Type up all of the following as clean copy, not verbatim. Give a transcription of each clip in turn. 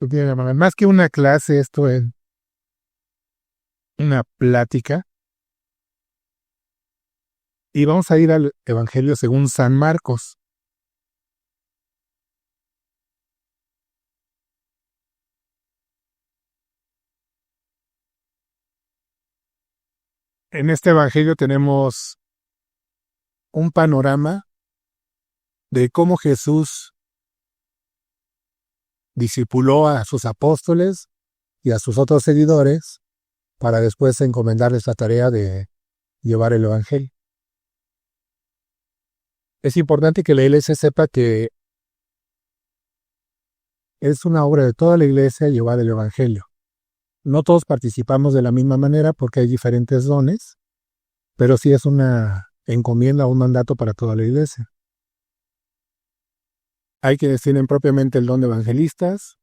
Más que una clase, esto es una plática. Y vamos a ir al Evangelio según San Marcos. En este Evangelio tenemos un panorama de cómo Jesús discipuló a sus apóstoles y a sus otros seguidores para después encomendarles la tarea de llevar el Evangelio. Es importante que la iglesia sepa que es una obra de toda la iglesia llevar el Evangelio. No todos participamos de la misma manera porque hay diferentes dones, pero sí es una encomienda o un mandato para toda la iglesia. Hay quienes tienen propiamente el don de evangelistas,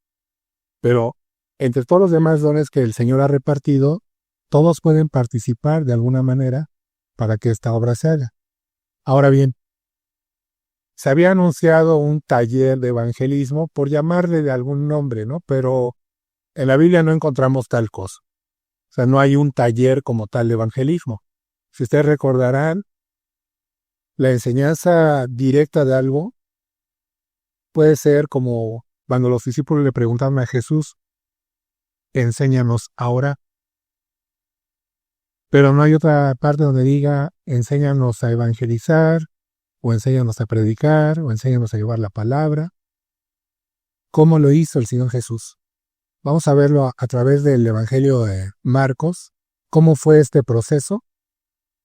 pero entre todos los demás dones que el Señor ha repartido, todos pueden participar de alguna manera para que esta obra se haga. Ahora bien, se había anunciado un taller de evangelismo, por llamarle de algún nombre, ¿no? Pero en la Biblia no encontramos tal cosa. O sea, no hay un taller como tal de evangelismo. Si ustedes recordarán, la enseñanza directa de algo puede ser como cuando los discípulos le preguntaban a Jesús, enséñanos ahora. Pero no hay otra parte donde diga, enséñanos a evangelizar, o enséñanos a predicar, o enséñanos a llevar la palabra. ¿Cómo lo hizo el Señor Jesús? Vamos a verlo a través del Evangelio de Marcos, cómo fue este proceso,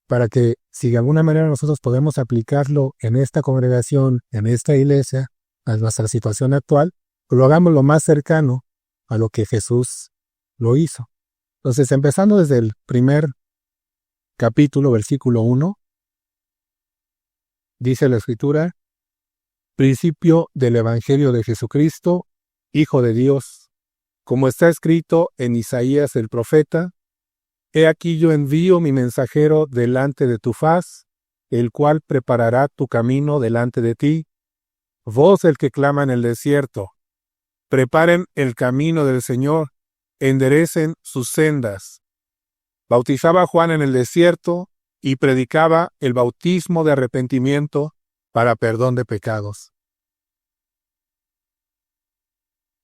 para que si de alguna manera nosotros podemos aplicarlo en esta congregación, en esta iglesia, a nuestra situación actual, lo hagamos lo más cercano a lo que Jesús lo hizo. Entonces, empezando desde el primer capítulo, versículo 1, dice la Escritura, principio del Evangelio de Jesucristo, Hijo de Dios, como está escrito en Isaías el profeta, he aquí yo envío mi mensajero delante de tu faz, el cual preparará tu camino delante de ti. Voz del que clama en el desierto, preparen el camino del Señor, enderecen sus sendas. Bautizaba a Juan en el desierto y predicaba el bautismo de arrepentimiento para perdón de pecados.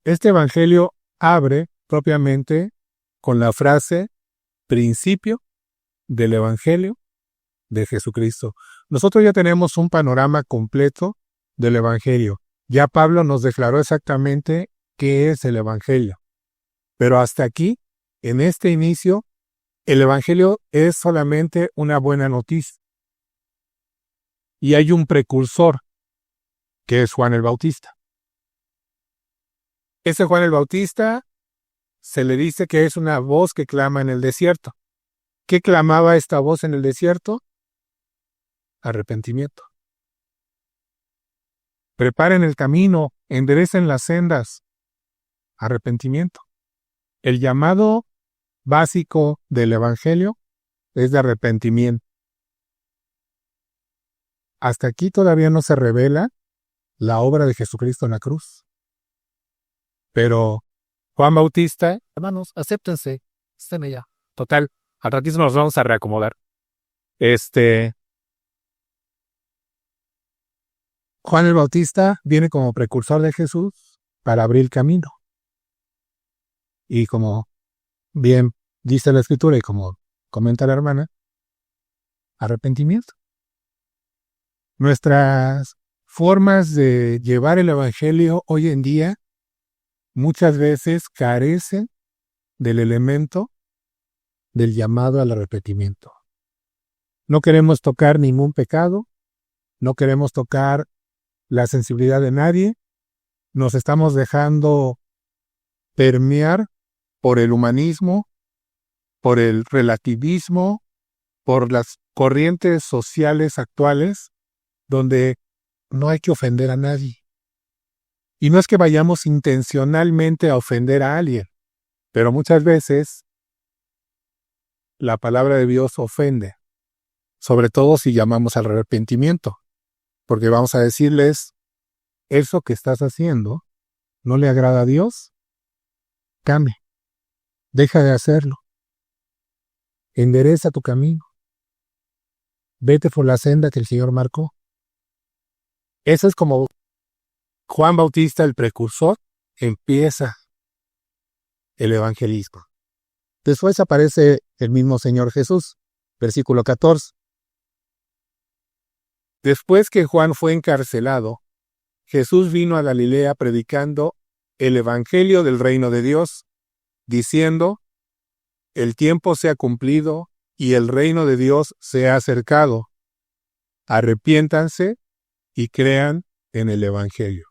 Este evangelio abre propiamente con la frase principio del evangelio de Jesucristo. Nosotros ya tenemos un panorama completo del evangelio. Ya Pablo nos declaró exactamente qué es el evangelio. Pero hasta aquí, en este inicio, el evangelio es solamente una buena noticia. Y hay un precursor, que es Juan el Bautista. Ese Juan el Bautista se le dice que es una voz que clama en el desierto. ¿Qué clamaba esta voz en el desierto? Arrepentimiento. Preparen el camino, enderecen las sendas. Arrepentimiento. El llamado básico del evangelio es de arrepentimiento. Hasta aquí todavía no se revela la obra de Jesucristo en la cruz. Pero Juan Bautista, hermanos, acéptense, estén allá. Total, al ratito nos vamos a reacomodar. Juan el Bautista viene como precursor de Jesús para abrir el camino. Y como bien dice la Escritura y como comenta la hermana, arrepentimiento. Nuestras formas de llevar el evangelio hoy en día muchas veces carecen del elemento del llamado al arrepentimiento. No queremos tocar ningún pecado, no queremos tocar la sensibilidad de nadie, nos estamos dejando permear por el humanismo, por el relativismo, por las corrientes sociales actuales, donde no hay que ofender a nadie. Y no es que vayamos intencionalmente a ofender a alguien, pero muchas veces la palabra de Dios ofende, sobre todo si llamamos al arrepentimiento, porque vamos a decirles, eso que estás haciendo no le agrada a Dios, cambia, deja de hacerlo, endereza tu camino, vete por la senda que el Señor marcó. Eso es como Juan Bautista, el precursor, empieza el evangelismo. Después aparece el mismo Señor Jesús, versículo 14. Después que Juan fue encarcelado, Jesús vino a Galilea predicando el evangelio del reino de Dios, diciendo: el tiempo se ha cumplido y el reino de Dios se ha acercado. Arrepiéntanse y crean en el evangelio.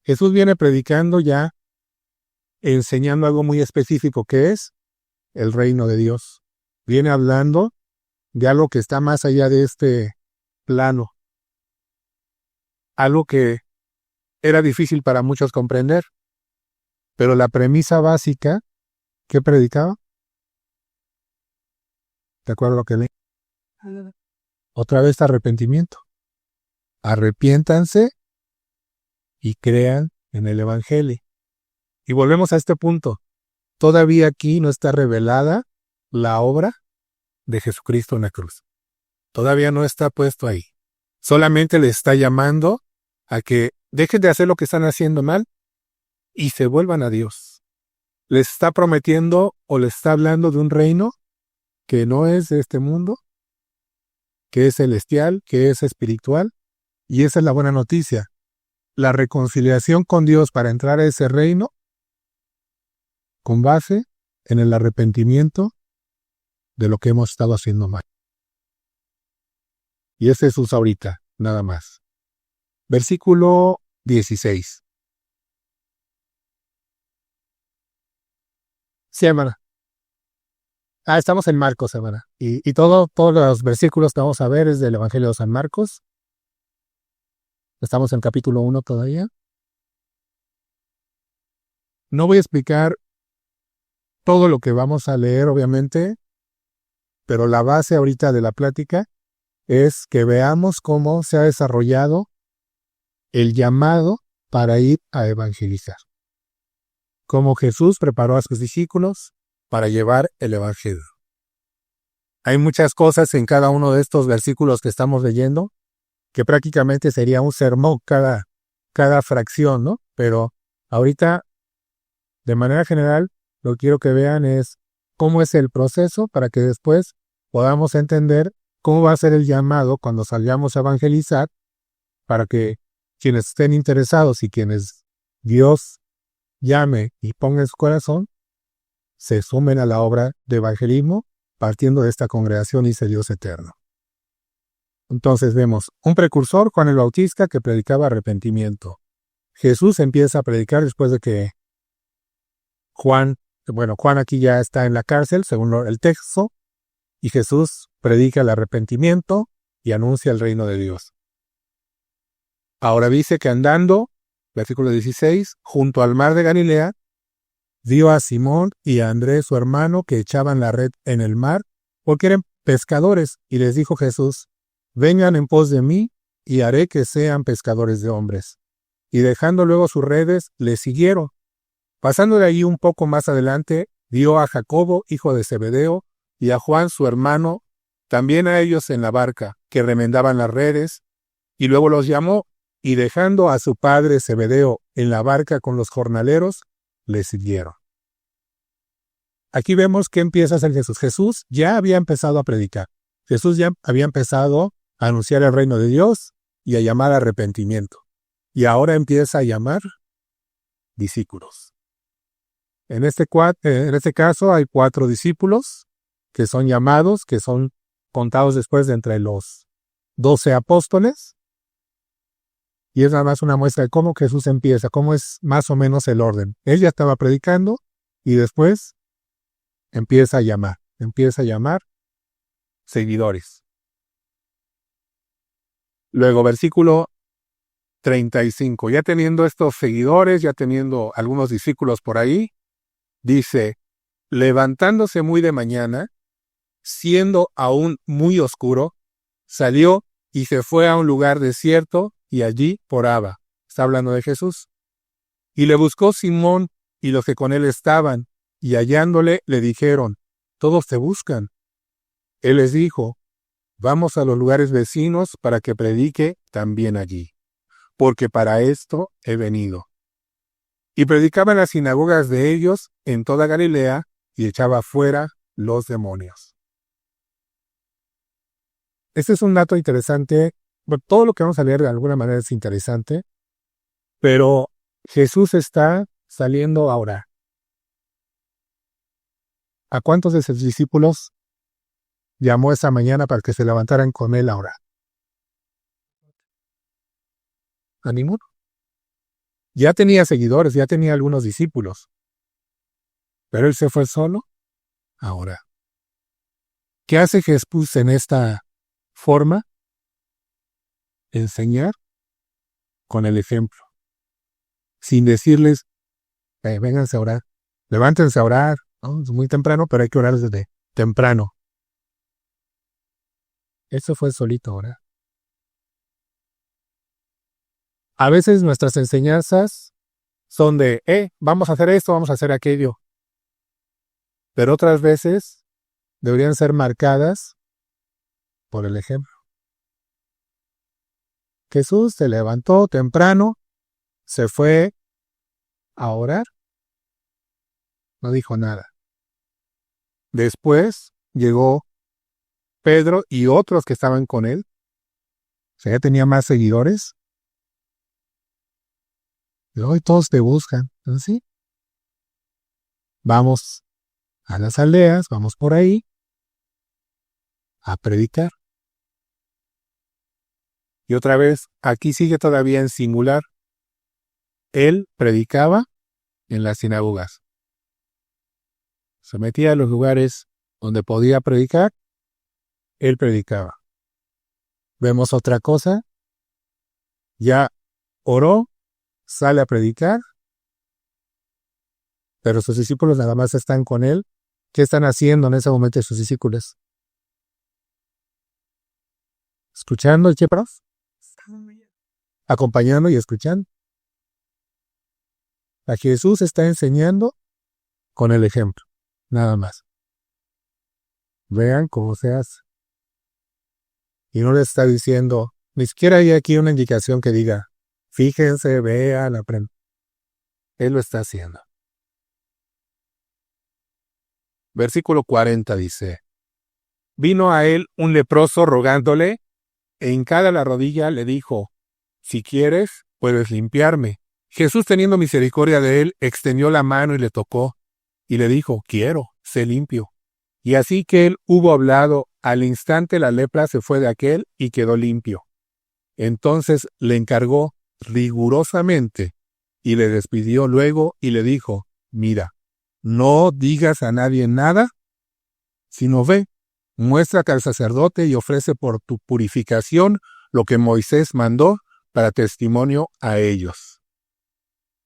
Jesús viene predicando ya, enseñando algo muy específico que es el reino de Dios. Viene hablando de algo que está más allá de este plano. Algo que era difícil para muchos comprender. Pero la premisa básica, ¿qué predicaba? ¿Te acuerdas lo que leí? Otra vez arrepentimiento. Arrepiéntanse y crean en el evangelio. Y volvemos a este punto. Todavía aquí no está revelada la obra de Jesucristo en la cruz. Todavía no está puesto ahí. Solamente le está llamando a que dejen de hacer lo que están haciendo mal y se vuelvan a Dios. Les está prometiendo o les está hablando de un reino que no es de este mundo, que es celestial, que es espiritual, y esa es la buena noticia. La reconciliación con Dios para entrar a ese reino con base en el arrepentimiento de lo que hemos estado haciendo mal. Y ese es Jesús ahorita, nada más. Versículo 16. Sí, hermana. Estamos en Marcos, hermana. Y todos los versículos que vamos a ver es del Evangelio de San Marcos. Estamos en capítulo 1 todavía. No voy a explicar todo lo que vamos a leer, obviamente, pero la base ahorita de la plática es que veamos cómo se ha desarrollado el llamado para ir a evangelizar. Cómo Jesús preparó a sus discípulos para llevar el evangelio. Hay muchas cosas en cada uno de estos versículos que estamos leyendo, que prácticamente sería un sermón cada fracción, ¿no? Pero ahorita, de manera general, lo que quiero que vean es cómo es el proceso para que después podamos entender cómo va a ser el llamado cuando salgamos a evangelizar, para que quienes estén interesados y quienes Dios llame y ponga en su corazón, se sumen a la obra de evangelismo partiendo de esta congregación Dice Dios Eterno. Entonces vemos un precursor, Juan el Bautista, que predicaba arrepentimiento. Jesús empieza a predicar después de que Juan aquí ya está en la cárcel, según el texto, y Jesús predica el arrepentimiento y anuncia el reino de Dios. Ahora dice que andando, versículo 16, junto al mar de Galilea, vio a Simón y a Andrés, su hermano, que echaban la red en el mar, porque eran pescadores, y les dijo Jesús: vengan en pos de mí, y haré que sean pescadores de hombres. Y dejando luego sus redes, les siguieron. Pasando de allí un poco más adelante, vio a Jacobo, hijo de Zebedeo, y a Juan, su hermano, también a ellos en la barca, que remendaban las redes, y luego los llamó, y dejando a su padre Zebedeo en la barca con los jornaleros, le siguieron. Aquí vemos que empieza a hacer Jesús. Jesús ya había empezado a predicar. Jesús ya había empezado a anunciar el reino de Dios y a llamar a arrepentimiento. Y ahora empieza a llamar discípulos. En este caso hay 4 discípulos que son llamados, que son contados después de entre los 12 apóstoles. Y es nada más una muestra de cómo Jesús empieza, cómo es más o menos el orden. Él ya estaba predicando y después empieza a llamar seguidores. Luego, versículo 35. Ya teniendo estos seguidores, ya teniendo algunos discípulos por ahí, dice: levantándose muy de mañana, siendo aún muy oscuro, salió y se fue a un lugar desierto y allí oraba. Está hablando de Jesús. Y le buscó Simón y los que con él estaban, y hallándole le dijeron: todos te buscan. Él les dijo: vamos a los lugares vecinos para que predique también allí, porque para esto he venido. Y predicaba en las sinagogas de ellos en toda Galilea y echaba fuera los demonios. Este es un dato interesante. Bueno, todo lo que vamos a leer de alguna manera es interesante, pero Jesús está saliendo a orar. ¿A cuántos de sus discípulos llamó esa mañana para que se levantaran con él a orar? ¿A ninguno? Ya tenía seguidores, ya tenía algunos discípulos, pero él se fue solo a orar. ¿Qué hace Jesús en esta forma? Enseñar con el ejemplo, sin decirles: vénganse a orar, levántense a orar. ¿No? Es muy temprano, pero hay que orar desde temprano. Eso fue solito a orar. A veces nuestras enseñanzas son de: vamos a hacer esto, vamos a hacer aquello. Pero otras veces deberían ser marcadas por el ejemplo. Jesús se levantó temprano, se fue a orar, no dijo nada. Después llegó Pedro y otros que estaban con él. O sea, ya tenía más seguidores. Y hoy todos te buscan. ¿Sí? Vamos a las aldeas, vamos por ahí a predicar. Y otra vez, aquí sigue todavía en singular. Él predicaba en las sinagogas. Se metía a los lugares donde podía predicar, él predicaba. Vemos otra cosa, ya oró, sale a predicar, pero sus discípulos nada más están con él. ¿Qué están haciendo en ese momento sus discípulos? ¿Escuchando el prof? Acompañando y escuchando. A Jesús está enseñando con el ejemplo, nada más. Vean cómo se hace. Y no les está diciendo, ni siquiera hay aquí una indicación que diga: fíjense, vean, aprendan. Él lo está haciendo. Versículo 40 dice: vino a él un leproso rogándole, e hincada la rodilla le dijo: si quieres, puedes limpiarme. Jesús, teniendo misericordia de él, extendió la mano y le tocó, y le dijo: quiero, sé limpio. Y así que él hubo hablado, al instante la lepra se fue de aquél y quedó limpio. Entonces le encargó rigurosamente y le despidió luego y le dijo: mira, no digas a nadie nada, sino ve, muéstrate al sacerdote y ofrece por tu purificación lo que Moisés mandó para testimonio a ellos.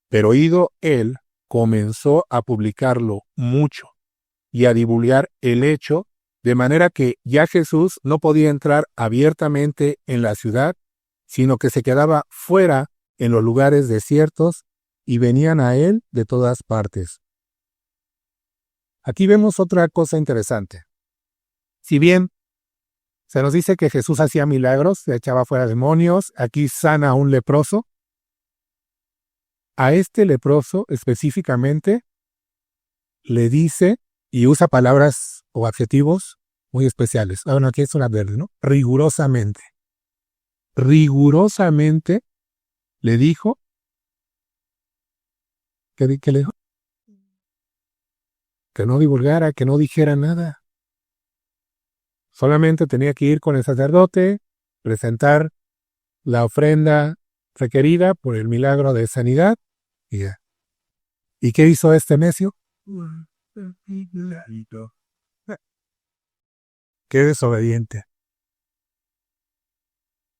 Pero oído él, comenzó a publicarlo mucho y a divulgar el hecho, de manera que ya Jesús no podía entrar abiertamente en la ciudad, sino que se quedaba fuera en los lugares desiertos y venían a él de todas partes. Aquí vemos otra cosa interesante. Si bien se nos dice que Jesús hacía milagros, se echaba fuera demonios, aquí sana a un leproso, a este leproso específicamente le dice y usa palabras o adjetivos muy especiales. Bueno, aquí es un adverbio, ¿no? Rigurosamente. Rigurosamente le dijo. ¿Qué le dijo? Que no divulgara, que no dijera nada. Solamente tenía que ir con el sacerdote, presentar la ofrenda requerida por el milagro de sanidad y ya. ¿Y qué hizo este necio? Qué desobediente.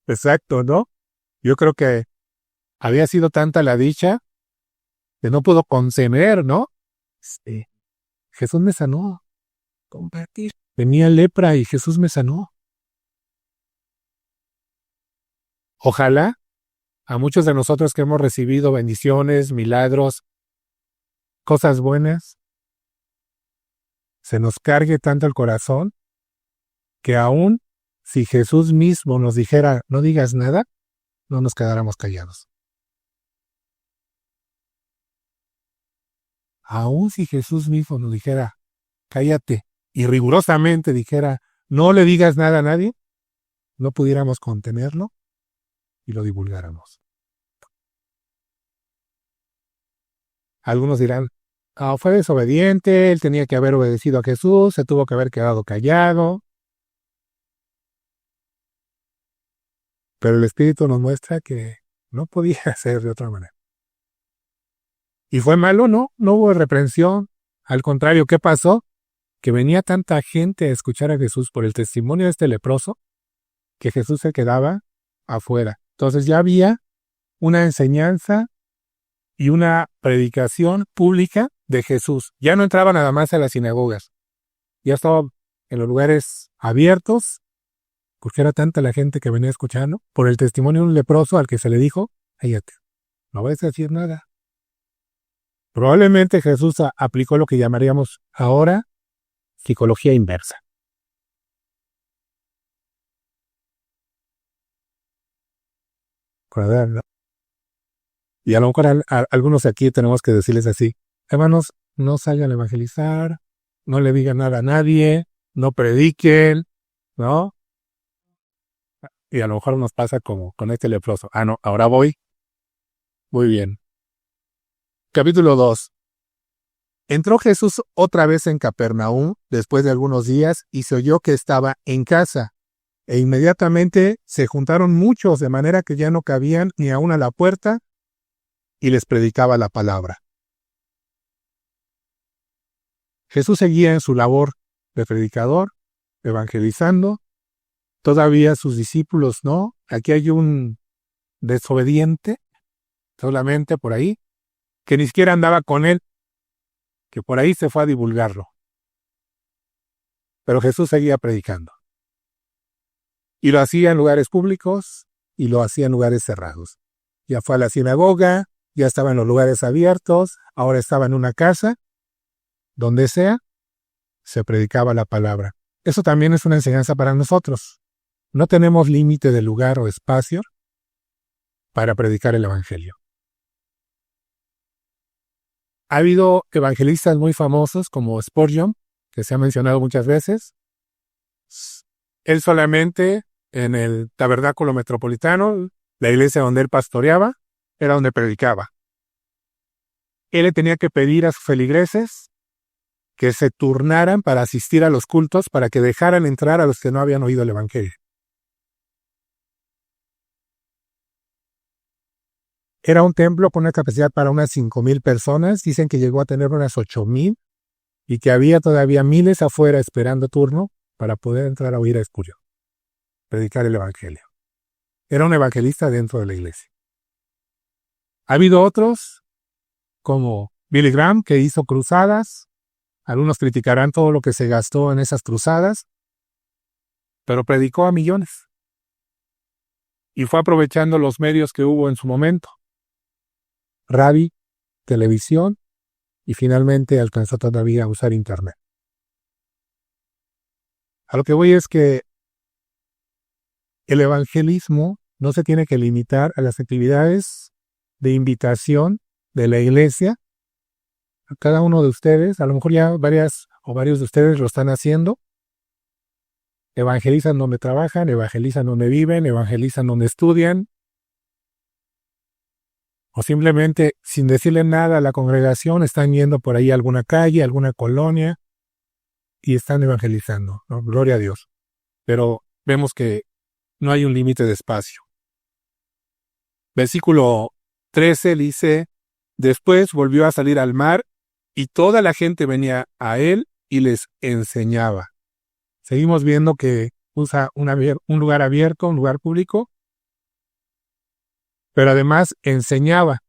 Exacto, ¿no? Yo creo que había sido tanta la dicha que no pudo contener, ¿no? Sí. Jesús me sanó. Compartir. Tenía lepra y Jesús me sanó. Ojalá a muchos de nosotros que hemos recibido bendiciones, milagros, cosas buenas, se nos cargue tanto el corazón que aún si Jesús mismo nos dijera, no digas nada, no nos quedáramos callados. Aún si Jesús mismo nos dijera, cállate, y rigurosamente dijera, no le digas nada a nadie, no pudiéramos contenerlo y lo divulgáramos. Algunos dirán, fue desobediente, él tenía que haber obedecido a Jesús, se tuvo que haber quedado callado. Pero el Espíritu nos muestra que no podía ser de otra manera. ¿Y fue malo? No hubo reprensión. Al contrario, ¿qué pasó? Que venía tanta gente a escuchar a Jesús por el testimonio de este leproso, que Jesús se quedaba afuera. Entonces ya había una enseñanza y una predicación pública de Jesús. Ya no entraba nada más a las sinagogas. Ya estaba en los lugares abiertos, porque era tanta la gente que venía escuchando, por el testimonio de un leproso al que se le dijo, cállate, no vas a decir nada. Probablemente Jesús aplicó lo que llamaríamos ahora psicología inversa. Y a lo mejor algunos aquí tenemos que decirles así, hermanos, no salgan a evangelizar, no le digan nada a nadie, no prediquen, ¿no? Y a lo mejor nos pasa como con este leproso. No, ahora voy. Muy bien. Capítulo 2. Entró Jesús otra vez en Capernaum después de algunos días y se oyó que estaba en casa. E inmediatamente se juntaron muchos de manera que ya no cabían ni aún a la puerta y les predicaba la palabra. Jesús seguía en su labor de predicador, evangelizando. Todavía sus discípulos no. Aquí hay un desobediente, solamente por ahí, que ni siquiera andaba con él, que por ahí se fue a divulgarlo. Pero Jesús seguía predicando. Y lo hacía en lugares públicos y lo hacía en lugares cerrados. Ya fue a la sinagoga, ya estaba en los lugares abiertos, ahora estaba en una casa, donde sea, se predicaba la palabra. Eso también es una enseñanza para nosotros. No tenemos límite de lugar o espacio para predicar el evangelio. Ha habido evangelistas muy famosos como Spurgeon, que se ha mencionado muchas veces. Él solamente en el tabernáculo metropolitano, la iglesia donde él pastoreaba, era donde predicaba. Él le tenía que pedir a sus feligreses que se turnaran para asistir a los cultos, para que dejaran entrar a los que no habían oído el evangelio. Era un templo con una capacidad para unas 5,000 personas, dicen que llegó a tener unas 8,000 y que había todavía miles afuera esperando turno para poder entrar a oír a Spurgeon, predicar el evangelio. Era un evangelista dentro de la iglesia. Ha habido otros, como Billy Graham, que hizo cruzadas. Algunos criticarán todo lo que se gastó en esas cruzadas, pero predicó a millones. Y fue aprovechando los medios que hubo en su momento. Radio, televisión, y finalmente alcanzó todavía a usar internet. A lo que voy es que el evangelismo no se tiene que limitar a las actividades de invitación de la iglesia. A cada uno de ustedes, a lo mejor ya varios de ustedes lo están haciendo. Evangelizan donde trabajan, evangelizan donde viven, evangelizan donde estudian. O simplemente, sin decirle nada a la congregación, están yendo por ahí a alguna calle, a alguna colonia, y están evangelizando, ¿no? Gloria a Dios. Pero vemos que no hay un límite de espacio. Versículo 13 dice, después volvió a salir al mar, y toda la gente venía a él y les enseñaba. Seguimos viendo que usa un lugar abierto, un lugar público, pero además enseñaba.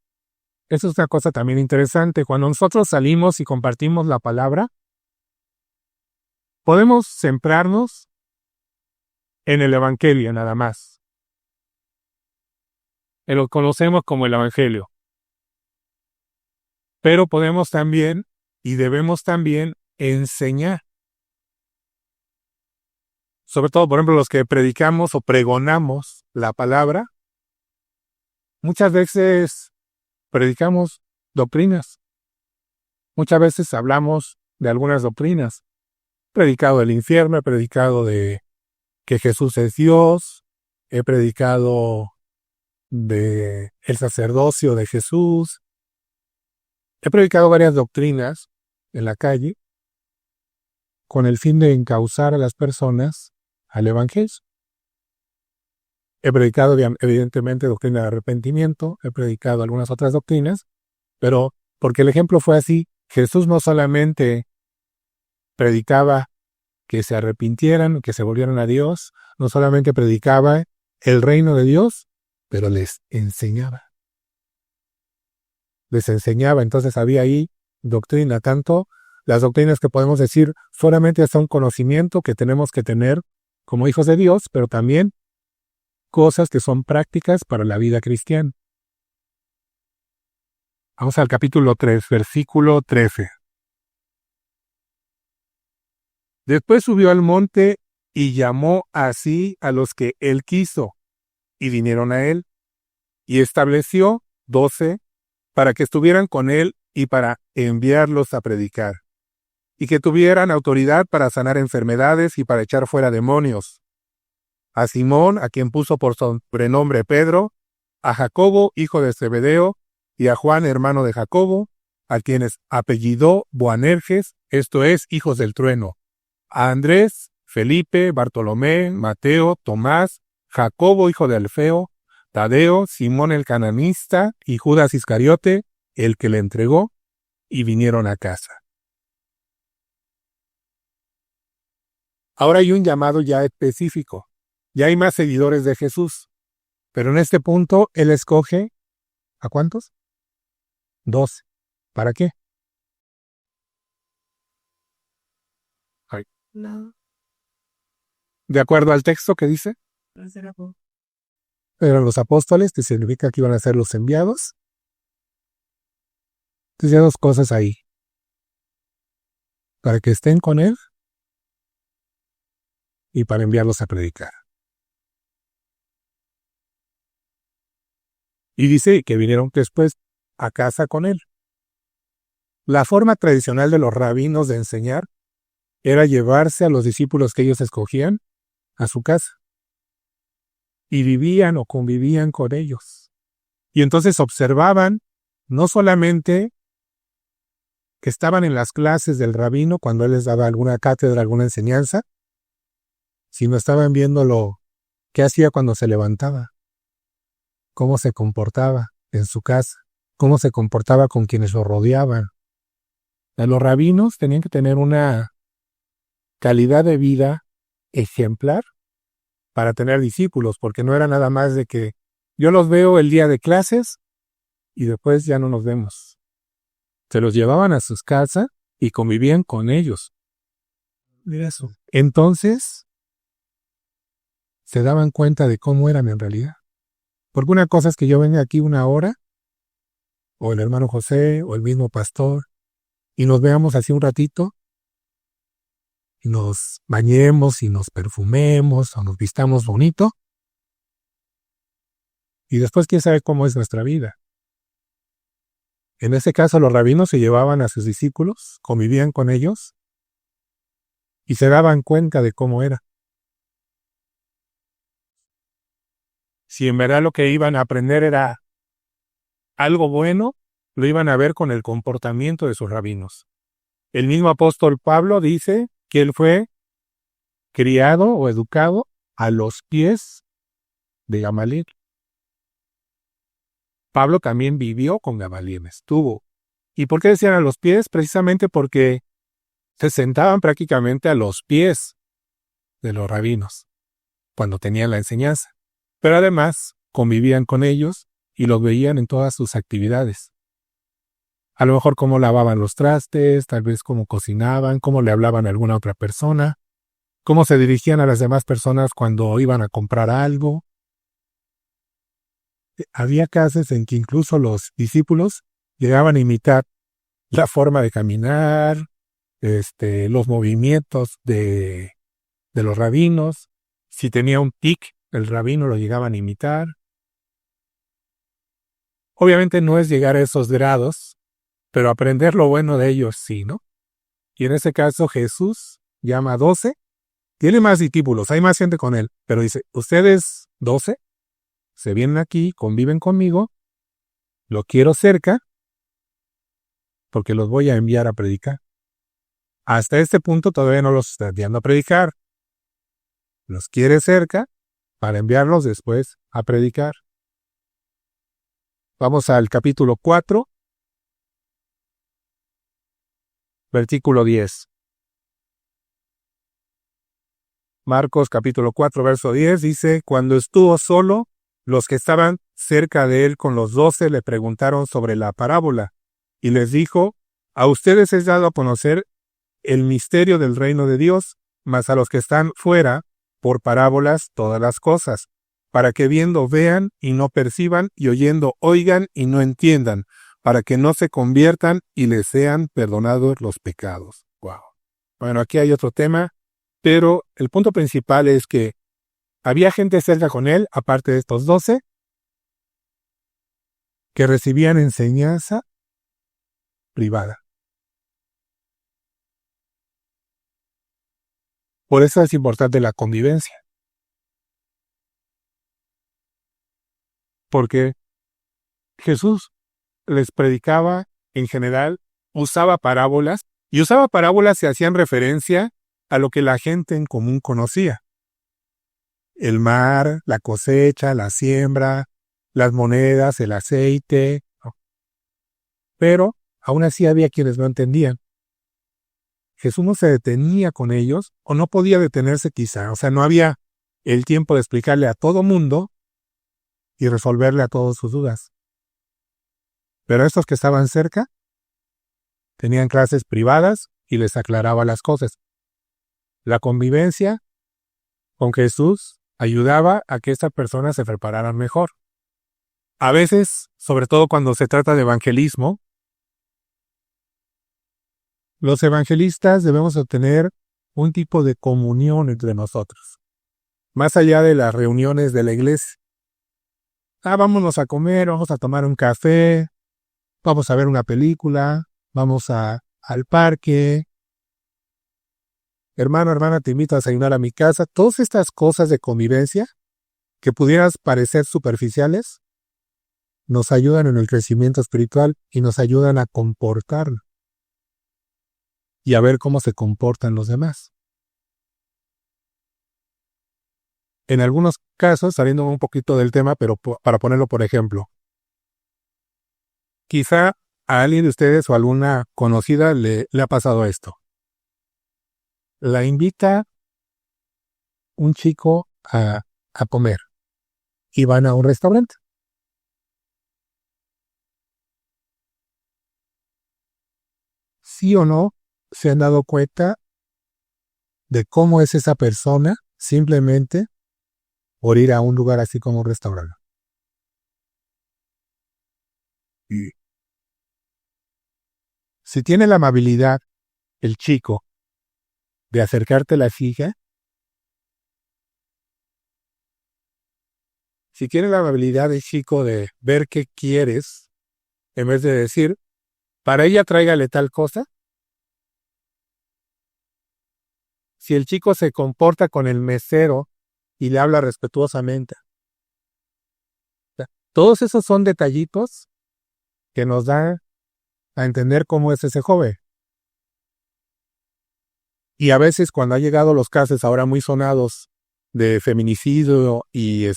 Eso es una cosa también interesante. Cuando nosotros salimos y compartimos la palabra, podemos centrarnos en el evangelio nada más. Lo conocemos como el Evangelio. Pero podemos también y debemos también enseñar. Sobre todo, por ejemplo, los que predicamos o pregonamos la palabra, muchas veces predicamos doctrinas. Muchas veces hablamos de algunas doctrinas. He predicado del infierno, he predicado de que Jesús es Dios, he predicado de el sacerdocio de Jesús. He predicado varias doctrinas en la calle con el fin de encauzar a las personas al Evangelio. He predicado evidentemente doctrina de arrepentimiento, he predicado algunas otras doctrinas, pero porque el ejemplo fue así, Jesús no solamente predicaba que se arrepintieran, que se volvieran a Dios, no solamente predicaba el reino de Dios, pero les enseñaba. Les enseñaba, entonces había ahí doctrina, tanto las doctrinas que podemos decir solamente son conocimiento que tenemos que tener como hijos de Dios, pero también cosas que son prácticas para la vida cristiana. Vamos al capítulo 3, versículo 13. Después subió al monte y llamó así a los que él quiso, y vinieron a él, y estableció 12 para que estuvieran con él y para enviarlos a predicar, y que tuvieran autoridad para sanar enfermedades y para echar fuera demonios. A Simón, a quien puso por sobrenombre Pedro, a Jacobo, hijo de Zebedeo, y a Juan, hermano de Jacobo, a quienes apellidó Boanerges, esto es, hijos del trueno, a Andrés, Felipe, Bartolomé, Mateo, Tomás, Jacobo, hijo de Alfeo, Tadeo, Simón el cananista y Judas Iscariote, el que le entregó, y vinieron a casa. Ahora hay un llamado ya específico. Ya hay más seguidores de Jesús. Pero en este punto, él escoge, ¿a cuántos? 12. ¿Para qué? No. De acuerdo al texto que dice. Eran los apóstoles, que significa que iban a ser los enviados. Entonces hay dos cosas ahí. Para que estén con él y para enviarlos a predicar. Y dice que vinieron después a casa con él. La forma tradicional de los rabinos de enseñar era llevarse a los discípulos que ellos escogían a su casa. Y vivían o convivían con ellos. Y entonces observaban no solamente que estaban en las clases del rabino cuando él les daba alguna cátedra, alguna enseñanza, sino estaban viendo lo que hacía cuando se levantaba, cómo se comportaba en su casa, cómo se comportaba con quienes lo rodeaban. Los rabinos tenían que tener una calidad de vida ejemplar para tener discípulos, porque no era nada más de que yo los veo el día de clases y después ya no nos vemos. Se los llevaban a sus casas y convivían con ellos. Mira eso. Entonces, se daban cuenta de cómo eran en realidad. Porque una cosa es que yo venga aquí una hora, o el hermano José, o el mismo pastor, y nos veamos así un ratito, y nos bañemos, y nos perfumemos, o nos vistamos bonito, y después quién sabe cómo es nuestra vida. En ese caso, los rabinos se llevaban a sus discípulos, convivían con ellos, y se daban cuenta de cómo era. Si en verdad lo que iban a aprender era algo bueno, lo iban a ver con el comportamiento de sus rabinos. El mismo apóstol Pablo dice que él fue criado o educado a los pies de Gamaliel. Pablo también vivió con Gamaliel, estuvo. ¿Y por qué decían a los pies? Precisamente porque se sentaban prácticamente a los pies de los rabinos cuando tenían la enseñanza. Pero además convivían con ellos y los veían en todas sus actividades. A lo mejor cómo lavaban los trastes, tal vez cómo cocinaban, cómo le hablaban a alguna otra persona, cómo se dirigían a las demás personas cuando iban a comprar algo. Había casos en que incluso los discípulos llegaban a imitar la forma de caminar, los movimientos de los rabinos. Si tenía un tic, el rabino lo llegaban a imitar. Obviamente no es llegar a esos grados, pero aprender lo bueno de ellos sí, ¿no? Y en ese caso Jesús llama a 12, tiene más discípulos, hay más gente con él, pero dice, ustedes 12 se vienen aquí, conviven conmigo, lo quiero cerca, porque los voy a enviar a predicar. Hasta este punto todavía no los está enviando a predicar. Los quiere cerca para enviarlos después a predicar. Vamos al capítulo 4, versículo 10. Marcos capítulo 4, verso 10 dice, cuando estuvo solo, los que estaban cerca de él con los 12 le preguntaron sobre la parábola y les dijo, a ustedes es dado a conocer el misterio del reino de Dios, mas a los que están fuera, por parábolas todas las cosas, para que viendo vean y no perciban, y oyendo oigan y no entiendan, para que no se conviertan y les sean perdonados los pecados. Wow. Bueno, aquí hay otro tema, pero el punto principal es que había gente cerca con él, aparte de estos 12, que recibían enseñanza privada. Por eso es importante la convivencia. Porque Jesús les predicaba en general, usaba parábolas, y usaba parábolas que hacían referencia a lo que la gente en común conocía. El mar, la cosecha, la siembra, las monedas, el aceite. Pero aún así había quienes no entendían. Jesús no se detenía con ellos, o no podía detenerse quizá, o sea, no había el tiempo de explicarle a todo mundo y resolverle a todas sus dudas. Pero estos que estaban cerca tenían clases privadas y les aclaraba las cosas. La convivencia con Jesús ayudaba a que estas personas se prepararan mejor. A veces, sobre todo cuando se trata de evangelismo, los evangelistas debemos obtener un tipo de comunión entre nosotros, más allá de las reuniones de la iglesia. Vámonos a comer, vamos a tomar un café, vamos a ver una película, vamos al parque. Hermano, hermana, te invito a desayunar a mi casa. Todas estas cosas de convivencia que pudieran parecer superficiales, nos ayudan en el crecimiento espiritual y nos ayudan a comportarnos y a ver cómo se comportan los demás. En algunos casos, saliendo un poquito del tema, pero para ponerlo por ejemplo, quizá a alguien de ustedes o a alguna conocida le ha pasado esto. La invita un chico a comer y van a un restaurante. ¿Sí o no se han dado cuenta de cómo es esa persona simplemente por ir a un lugar así como un restaurante? Y si tiene la amabilidad el chico de acercarte a la silla, si tiene la amabilidad el chico de ver qué quieres, en vez de decir, para ella tráigale tal cosa, si el chico se comporta con el mesero y le habla respetuosamente. Todos esos son detallitos que nos dan a entender cómo es ese joven. Y a veces cuando ha llegado los casos ahora muy sonados de feminicidio y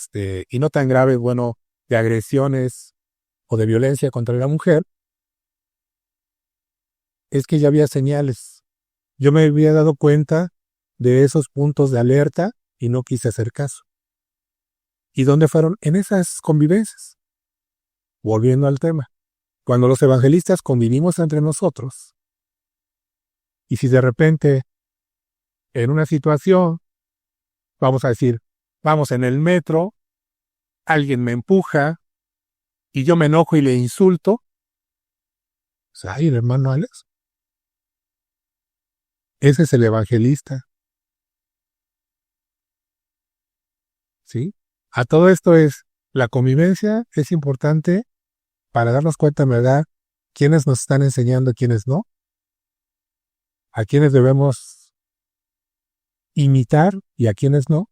no tan graves, bueno, de agresiones o de violencia contra la mujer, es que ya había señales. Yo me había dado cuenta de esos puntos de alerta y no quise hacer caso. ¿Y dónde fueron? En esas convivencias. Volviendo al tema. Cuando los evangelistas convivimos entre nosotros, y si de repente en una situación, vamos a decir, vamos en el metro, alguien me empuja, y yo me enojo y le insulto, pues, ay, el hermano Alex, ese es el evangelista, ¿sí? A todo esto la convivencia es importante para darnos cuenta, en verdad, quiénes nos están enseñando y quiénes no, a quiénes debemos imitar y a quiénes no,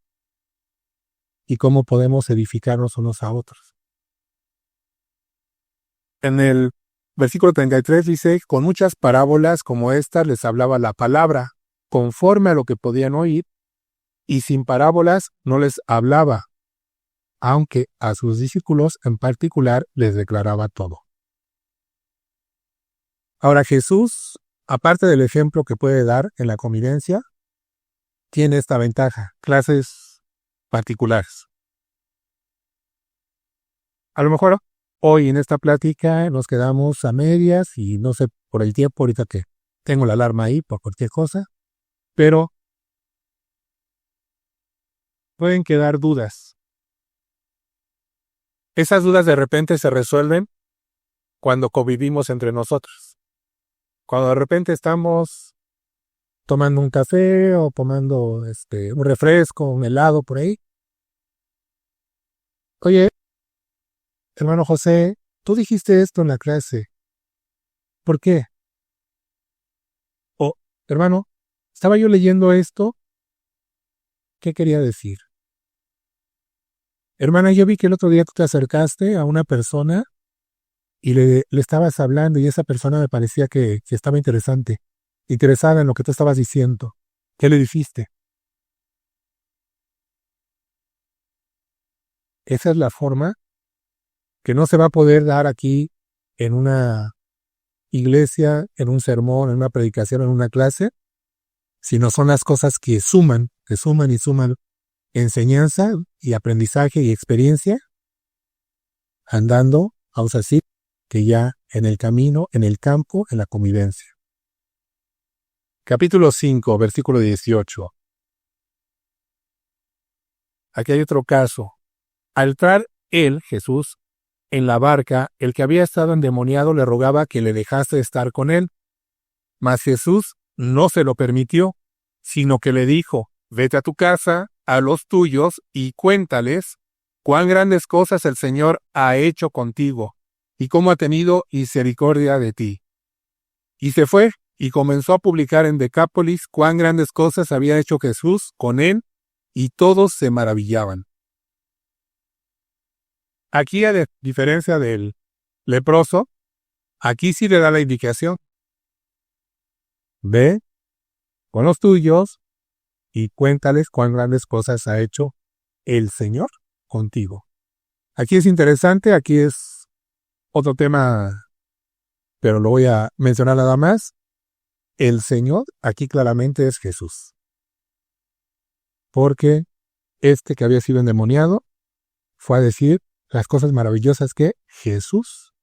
y cómo podemos edificarnos unos a otros. En el versículo 33 dice, con muchas parábolas como estas les hablaba la palabra, conforme a lo que podían oír, y sin parábolas no les hablaba, aunque a sus discípulos en particular les declaraba todo. Ahora Jesús, aparte del ejemplo que puede dar en la convivencia, tiene esta ventaja, clases particulares. A lo mejor hoy en esta plática nos quedamos a medias y no sé por el tiempo ahorita que tengo la alarma ahí por cualquier cosa, pero pueden quedar dudas. Esas dudas de repente se resuelven cuando convivimos entre nosotros. Cuando de repente estamos tomando un café o tomando un refresco, un helado por ahí. Oye, hermano José, tú dijiste esto en la clase. ¿Por qué? O, hermano, estaba yo leyendo esto. ¿Qué quería decir? Hermana, yo vi que el otro día tú te acercaste a una persona y le estabas hablando y esa persona me parecía que estaba interesada en lo que tú estabas diciendo. ¿Qué le dijiste? Esa es la forma que no se va a poder dar aquí en una iglesia, en un sermón, en una predicación, en una clase, sino son las cosas que suman y suman enseñanza y aprendizaje y experiencia, andando, vamos a decir, que ya en el camino, en el campo, en la convivencia. Capítulo 5, versículo 18. Aquí hay otro caso. Al entrar él, Jesús, en la barca, el que había estado endemoniado le rogaba que le dejase estar con él. Mas Jesús no se lo permitió, sino que le dijo, vete a tu casa, a los tuyos, y cuéntales cuán grandes cosas el Señor ha hecho contigo, y cómo ha tenido misericordia de ti. Y se fue, y comenzó a publicar en Decápolis cuán grandes cosas había hecho Jesús con él, y todos se maravillaban. Aquí, a diferencia del leproso, aquí sí le da la indicación. Ve con los tuyos y cuéntales cuán grandes cosas ha hecho el Señor contigo. Aquí es interesante, aquí es otro tema, pero lo voy a mencionar nada más. El Señor aquí claramente es Jesús. Porque este que había sido endemoniado fue a decir las cosas maravillosas que Jesús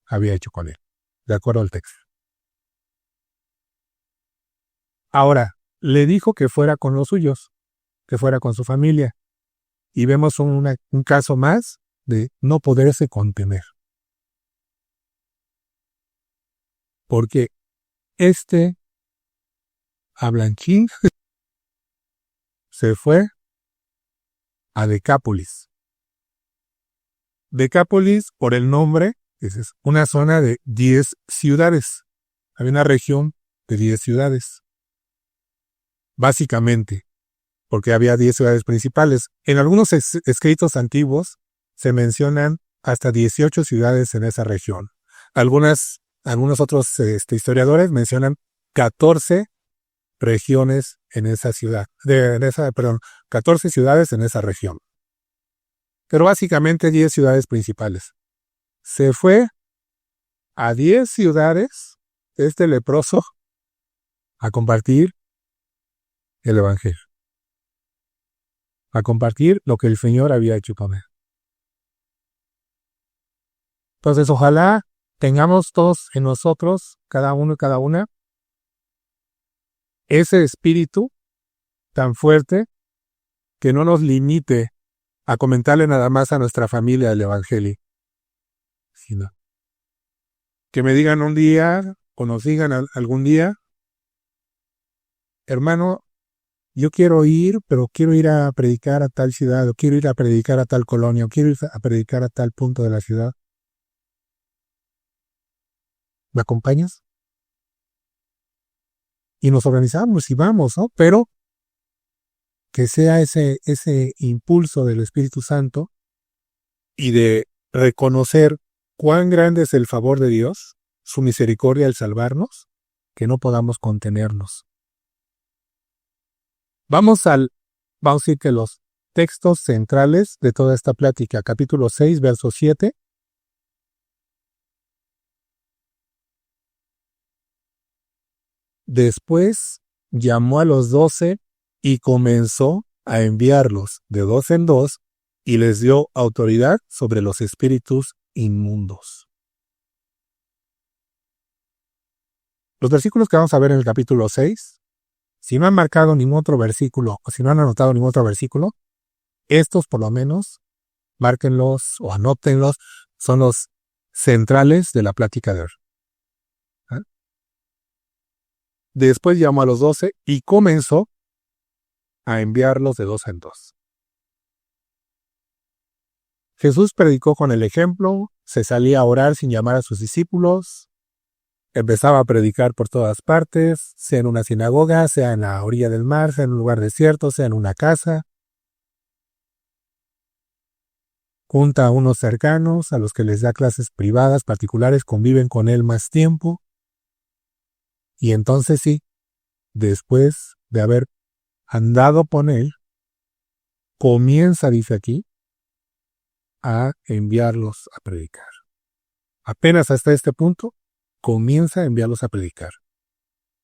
había hecho con él, de acuerdo al texto. Ahora, le dijo que fuera con los suyos, que fuera con su familia. Y vemos un caso más de no poderse contener. Porque hablanchín se fue a Decápolis. Decápolis, por el nombre, es una zona de 10 ciudades. Había una región de 10 ciudades. Básicamente, porque había 10 ciudades principales. En algunos escritos antiguos se mencionan hasta 18 ciudades en esa región. Algunos otros historiadores mencionan 14 regiones en esa ciudad, 14 ciudades en esa región. Pero básicamente 10 ciudades principales. Se fue a 10 ciudades este leproso a compartir el evangelio, a compartir lo que el Señor había hecho con él. Entonces, ojalá tengamos todos en nosotros, cada uno y cada una, ese espíritu tan fuerte que no nos limite a comentarle nada más a nuestra familia el evangelio, sino que me digan un día, o nos digan algún día, hermano, yo quiero ir, pero quiero ir a predicar a tal ciudad, o quiero ir a predicar a tal colonia, o quiero ir a predicar a tal punto de la ciudad. ¿Me acompañas? Y nos organizamos y vamos, ¿no? Pero que sea ese impulso del Espíritu Santo y de reconocer cuán grande es el favor de Dios, su misericordia al salvarnos, que no podamos contenernos. Vamos a decir que los textos centrales de toda esta plática, capítulo 6, verso 7. Después llamó a los 12 y comenzó a enviarlos de 2 en 2 y les dio autoridad sobre los espíritus inmundos. Los versículos que vamos a ver en el capítulo 6, si no han marcado ningún otro versículo o si no han anotado ningún otro versículo, estos por lo menos, márquenlos o anótenlos, son los centrales de la plática de hoy. ¿Ah? Después llamó a los 12 y comenzó a enviarlos de 2 en 2. Jesús predicó con el ejemplo, se salía a orar sin llamar a sus discípulos, empezaba a predicar por todas partes, sea en una sinagoga, sea en la orilla del mar, sea en un lugar desierto, sea en una casa. Junta a unos cercanos, a los que les da clases privadas, particulares, conviven con él más tiempo. Y entonces sí, después de haber andado con él, comienza, dice aquí, a enviarlos a predicar. Apenas hasta este punto, comienza a enviarlos a predicar.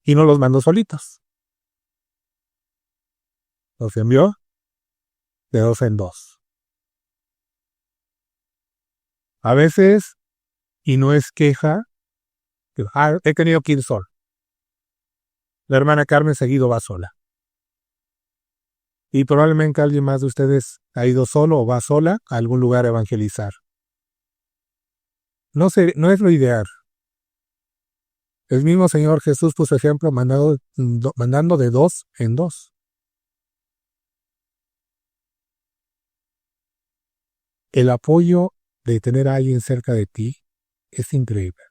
Y no los mandó solitos. Los envió de 2 en 2. A veces, y no es queja, he tenido que ir solo. La hermana Carmen seguido va sola. Y probablemente alguien más de ustedes ha ido solo o va sola a algún lugar a evangelizar. No es lo ideal. El mismo Señor Jesús puso ejemplo mandando de 2 en 2. El apoyo de tener a alguien cerca de ti es increíble.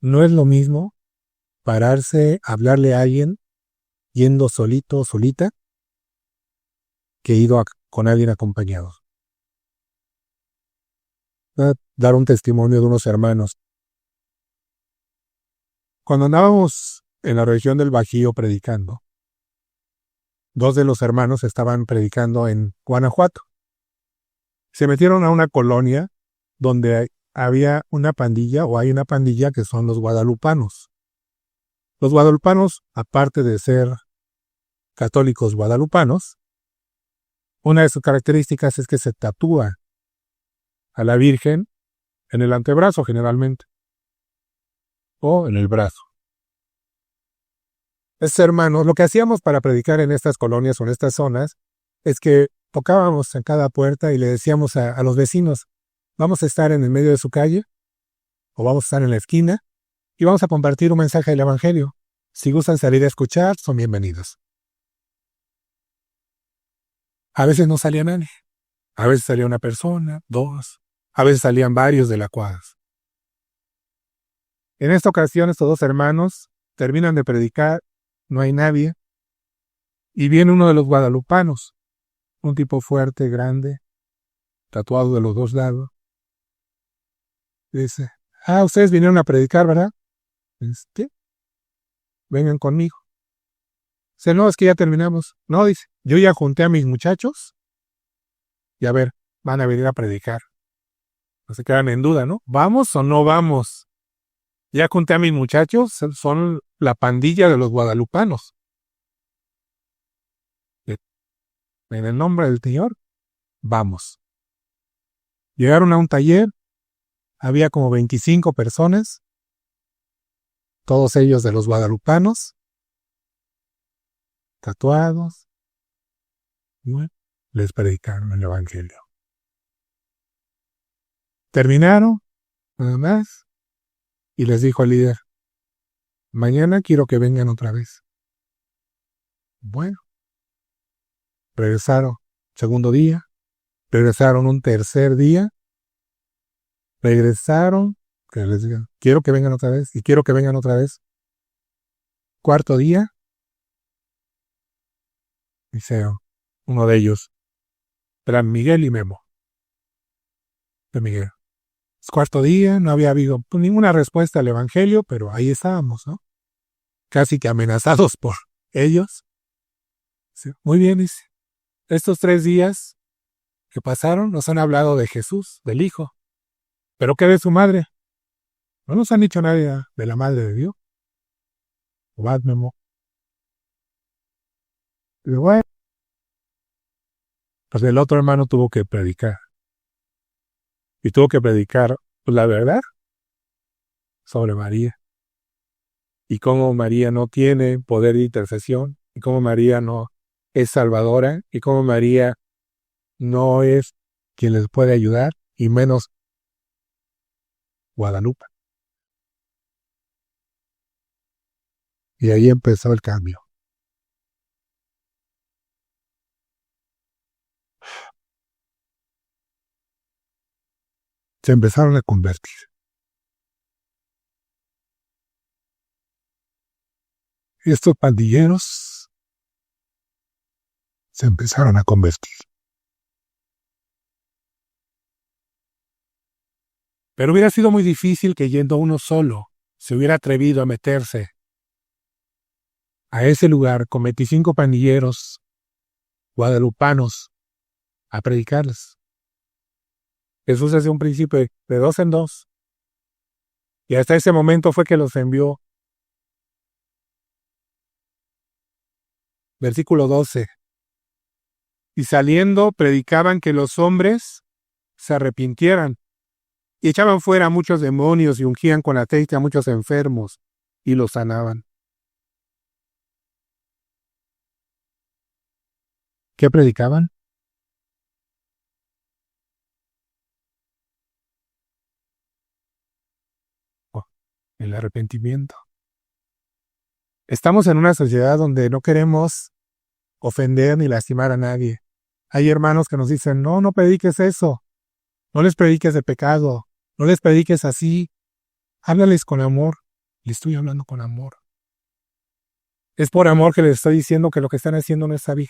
No es lo mismo pararse, hablarle a alguien yendo solito o solita que ido con alguien acompañado. Voy a dar un testimonio de unos hermanos. Cuando andábamos en la región del Bajío predicando, 2 de los hermanos estaban predicando en Guanajuato. Se metieron a una colonia donde había una pandilla o hay una pandilla que son los guadalupanos. Los guadalupanos, aparte de ser católicos guadalupanos, una de sus características es que se tatúa a la Virgen en el antebrazo generalmente o en el brazo. Estos hermanos, lo que hacíamos para predicar en estas colonias o en estas zonas es que tocábamos en cada puerta y le decíamos a los vecinos, vamos a estar en el medio de su calle o vamos a estar en la esquina y vamos a compartir un mensaje del Evangelio. Si gustan salir a escuchar, son bienvenidos. A veces no salía nadie. A veces salía una persona, 2. A veces salían varios de la cuadra. En esta ocasión, estos 2 hermanos terminan de predicar, no hay nadie, y viene uno de los guadalupanos, un tipo fuerte, grande, tatuado de los 2 lados. Dice, ustedes vinieron a predicar, ¿verdad? Vengan conmigo. Dice, no, es que ya terminamos. No, dice, yo ya junté a mis muchachos y a ver, van a venir a predicar. No se quedan en duda, ¿no? ¿Vamos o no vamos? Ya junté a mis muchachos, son la pandilla de los guadalupanos. En el nombre del Señor, vamos. Llegaron a un taller, había como 25 personas, todos ellos de los guadalupanos, tatuados, y bueno, les predicaron el Evangelio. Terminaron, nada más, y les dijo al líder, mañana quiero que vengan otra vez. Bueno, regresaron segundo día, regresaron un tercer día, regresaron, que les digan, quiero que vengan otra vez, y quiero que vengan otra vez. Cuarto día, dice uno de ellos, eran Miguel y Memo, de Miguel. Cuarto día, no había habido ninguna respuesta al evangelio, pero ahí estábamos, ¿no? Casi que amenazados por ellos. Sí, muy bien, dice. Estos 3 días que pasaron nos han hablado de Jesús, del Hijo. ¿Pero qué de su madre? No nos han dicho nada de la madre de Dios. Vas, Memo. Y bueno, pues el otro hermano tuvo que predicar. Y tuvo que predicar, pues, la verdad sobre María. Y cómo María no tiene poder de intercesión. Y cómo María no es salvadora. Y cómo María no es quien les puede ayudar. Y menos Guadalupe. Y ahí empezó el cambio. Se empezaron a convertir. Y estos pandilleros se empezaron a convertir. Pero hubiera sido muy difícil que yendo uno solo se hubiera atrevido a meterse a ese lugar con 25 pandilleros guadalupanos a predicarles. Jesús desde un principio de 2 en 2. Y hasta ese momento fue que los envió. Versículo 12. Y saliendo predicaban que los hombres se arrepintieran. Y echaban fuera a muchos demonios y ungían con aceite a muchos enfermos y los sanaban. ¿Qué predicaban? El arrepentimiento. Estamos en una sociedad donde no queremos ofender ni lastimar a nadie. Hay hermanos que nos dicen, no, no prediques eso. No les prediques de pecado. No les prediques así. Háblales con amor. Les estoy hablando con amor. Es por amor que les estoy diciendo que lo que están haciendo no está bien.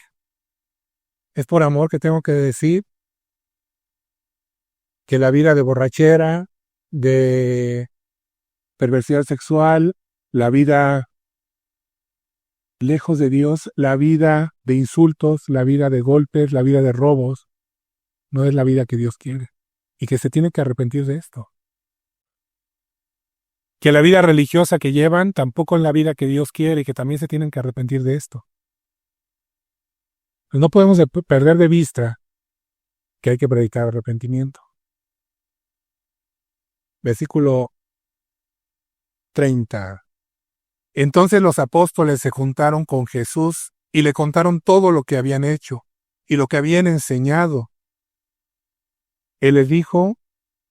Es por amor que tengo que decir que la vida de borrachera, de perversidad sexual, la vida lejos de Dios, la vida de insultos, la vida de golpes, la vida de robos, no es la vida que Dios quiere. Y que se tiene que arrepentir de esto. Que la vida religiosa que llevan tampoco es la vida que Dios quiere y que también se tienen que arrepentir de esto. No podemos perder de vista que hay que predicar arrepentimiento. Versículo 30. Entonces los apóstoles se juntaron con Jesús y le contaron todo lo que habían hecho y lo que habían enseñado. Él les dijo,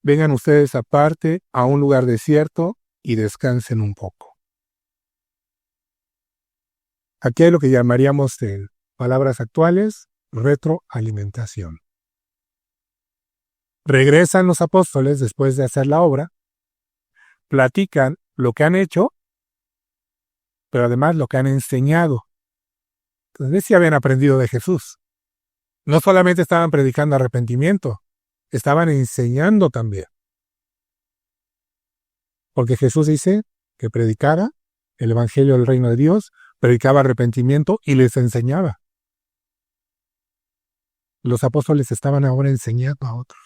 vengan ustedes aparte a un lugar desierto y descansen un poco. Aquí hay lo que llamaríamos, en palabras actuales, retroalimentación. Regresan los apóstoles después de hacer la obra, platican lo que han hecho, pero además lo que han enseñado. Entonces sí habían aprendido de Jesús. No solamente estaban predicando arrepentimiento, estaban enseñando también. Porque Jesús dice que predicara el evangelio del reino de Dios, predicaba arrepentimiento y les enseñaba. Los apóstoles estaban ahora enseñando a otros.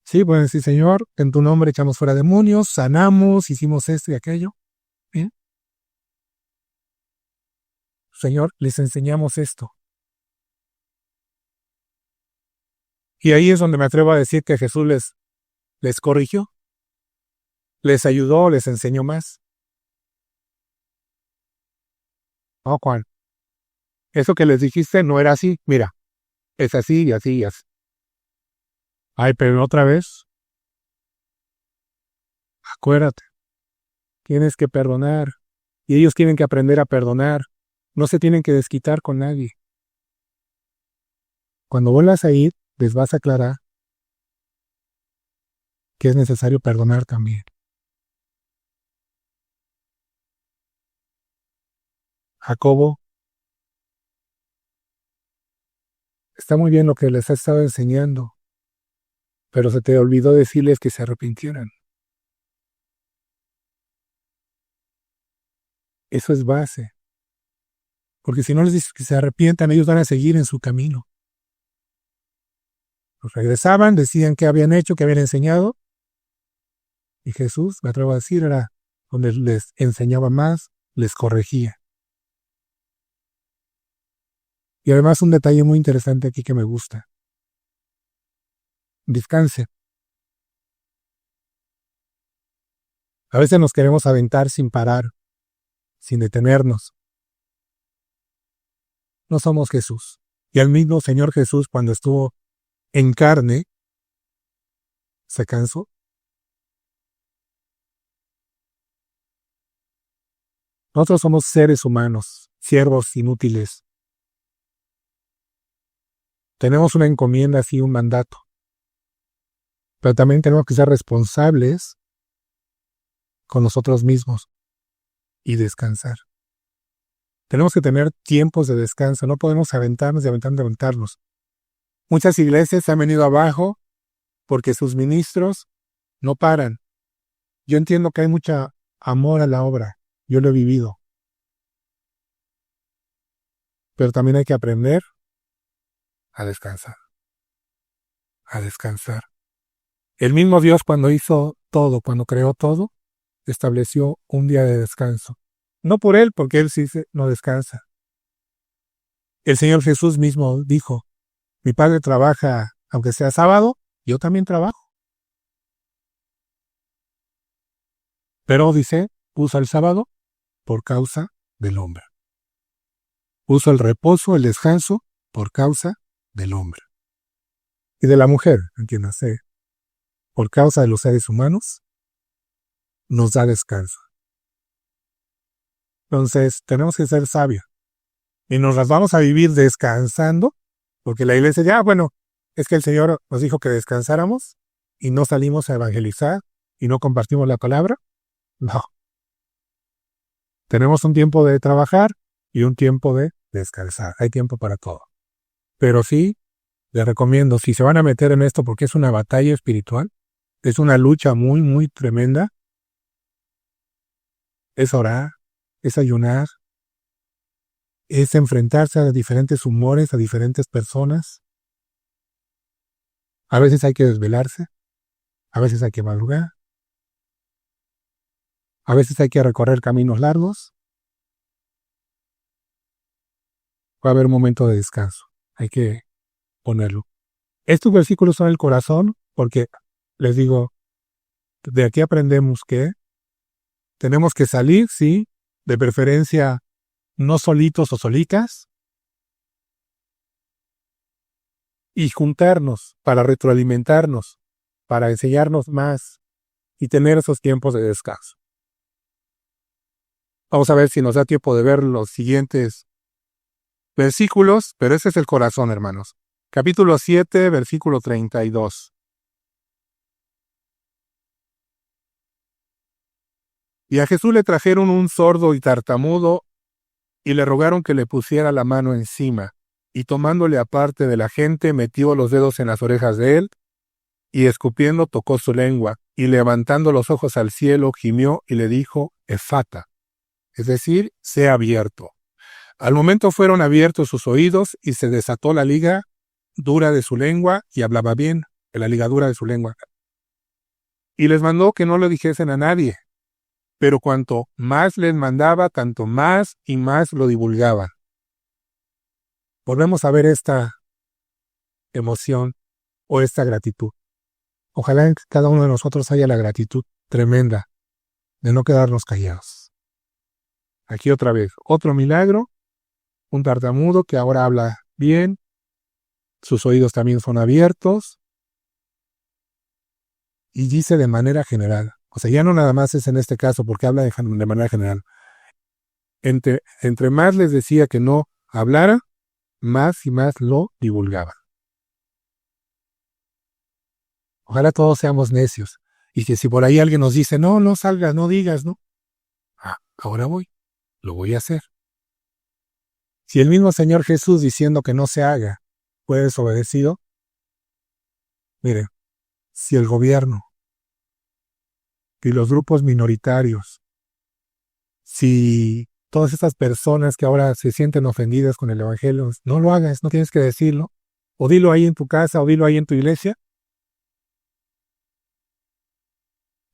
Sí, pueden decir, Señor, en tu nombre echamos fuera demonios, sanamos, hicimos esto y aquello. ¿Bien? Señor, les enseñamos esto. Y ahí es donde me atrevo a decir que Jesús les corrigió, les ayudó, les enseñó más. Oh, Juan, eso que les dijiste no era así, mira, es así y así y así. Ay, pero otra vez, acuérdate, tienes que perdonar. Y ellos tienen que aprender a perdonar. No se tienen que desquitar con nadie. Cuando vuelvas a ir, les vas a aclarar que es necesario perdonar también. Jacobo, está muy bien lo que les has estado enseñando, pero se te olvidó decirles que se arrepintieran. Eso es base. Porque si no les dices que se arrepientan, ellos van a seguir en su camino. Los regresaban, decían qué habían hecho, qué habían enseñado. Y Jesús, me atrevo a decir, era donde les enseñaba más, les corregía. Y además un detalle muy interesante aquí que me gusta. Descanse. A veces nos queremos aventar sin parar, sin detenernos. No somos Jesús. Y el mismo Señor Jesús, cuando estuvo en carne, se cansó. Nosotros somos seres humanos, siervos inútiles. Tenemos una encomienda, así un mandato. Pero también tenemos que ser responsables con nosotros mismos y descansar. Tenemos que tener tiempos de descanso, no podemos aventarnos y aventarnos. Muchas iglesias se han venido abajo porque sus ministros no paran. Yo entiendo que hay mucho amor a la obra, yo lo he vivido. Pero también hay que aprender a descansar. A descansar. El mismo Dios cuando hizo todo, cuando creó todo, estableció un día de descanso. No por Él, porque Él sí no descansa. El Señor Jesús mismo dijo, mi Padre trabaja, aunque sea sábado, yo también trabajo. Pero, dice, puso el sábado por causa del hombre. Puso el reposo, el descanso, por causa del hombre. Y de la mujer, entiéndase, por causa de los seres humanos, nos da descanso. Entonces, tenemos que ser sabios. Y nos las vamos a vivir descansando, porque la iglesia ya, bueno, es que el Señor nos dijo que descansáramos y no salimos a evangelizar y no compartimos la palabra. No. Tenemos un tiempo de trabajar y un tiempo de descansar. Hay tiempo para todo. Pero sí, les recomiendo, si se van a meter en esto porque es una batalla espiritual, es una lucha muy, muy tremenda, es orar, es ayunar, es enfrentarse a diferentes humores, a diferentes personas. A veces hay que desvelarse, a veces hay que madrugar, a veces hay que recorrer caminos largos. Va a haber un momento de descanso, hay que ponerlo. Estos versículos son el corazón porque, les digo, de aquí aprendemos que tenemos que salir, sí, de preferencia no solitos o solicas, y juntarnos para retroalimentarnos, para enseñarnos más y tener esos tiempos de descanso. Vamos a ver si nos da tiempo de ver los siguientes versículos, pero ese es el corazón, hermanos. Capítulo 7, versículo 32. Y a Jesús le trajeron un sordo y tartamudo y le rogaron que le pusiera la mano encima. Y tomándole aparte de la gente, metió los dedos en las orejas de él, y escupiendo tocó su lengua, y levantando los ojos al cielo, gimió y le dijo, Efata, es decir, sea abierto. Al momento fueron abiertos sus oídos, y se desató la liga dura de su lengua, y hablaba bien, de la ligadura de su lengua. Y les mandó que no lo dijesen a nadie, pero cuanto más les mandaba, tanto más y más lo divulgaban. Volvemos a ver esta emoción o esta gratitud. Ojalá en cada uno de nosotros haya la gratitud tremenda de no quedarnos callados. Aquí otra vez, otro milagro, un tartamudo que ahora habla bien, sus oídos también son abiertos, y dice de manera general. O sea, ya no nada más es en este caso porque habla de manera general. Entre más les decía que no hablara, más y más lo divulgaban. Ojalá todos seamos necios. Y que si por ahí alguien nos dice, no, no salgas, no digas, ¿no? Ahora lo voy a hacer. Si el mismo Señor Jesús diciendo que no se haga fue desobedecido, miren, si el gobierno y los grupos minoritarios, si todas estas personas que ahora se sienten ofendidas con el Evangelio, no lo hagas, no tienes que decirlo, o dilo ahí en tu casa, o dilo ahí en tu iglesia,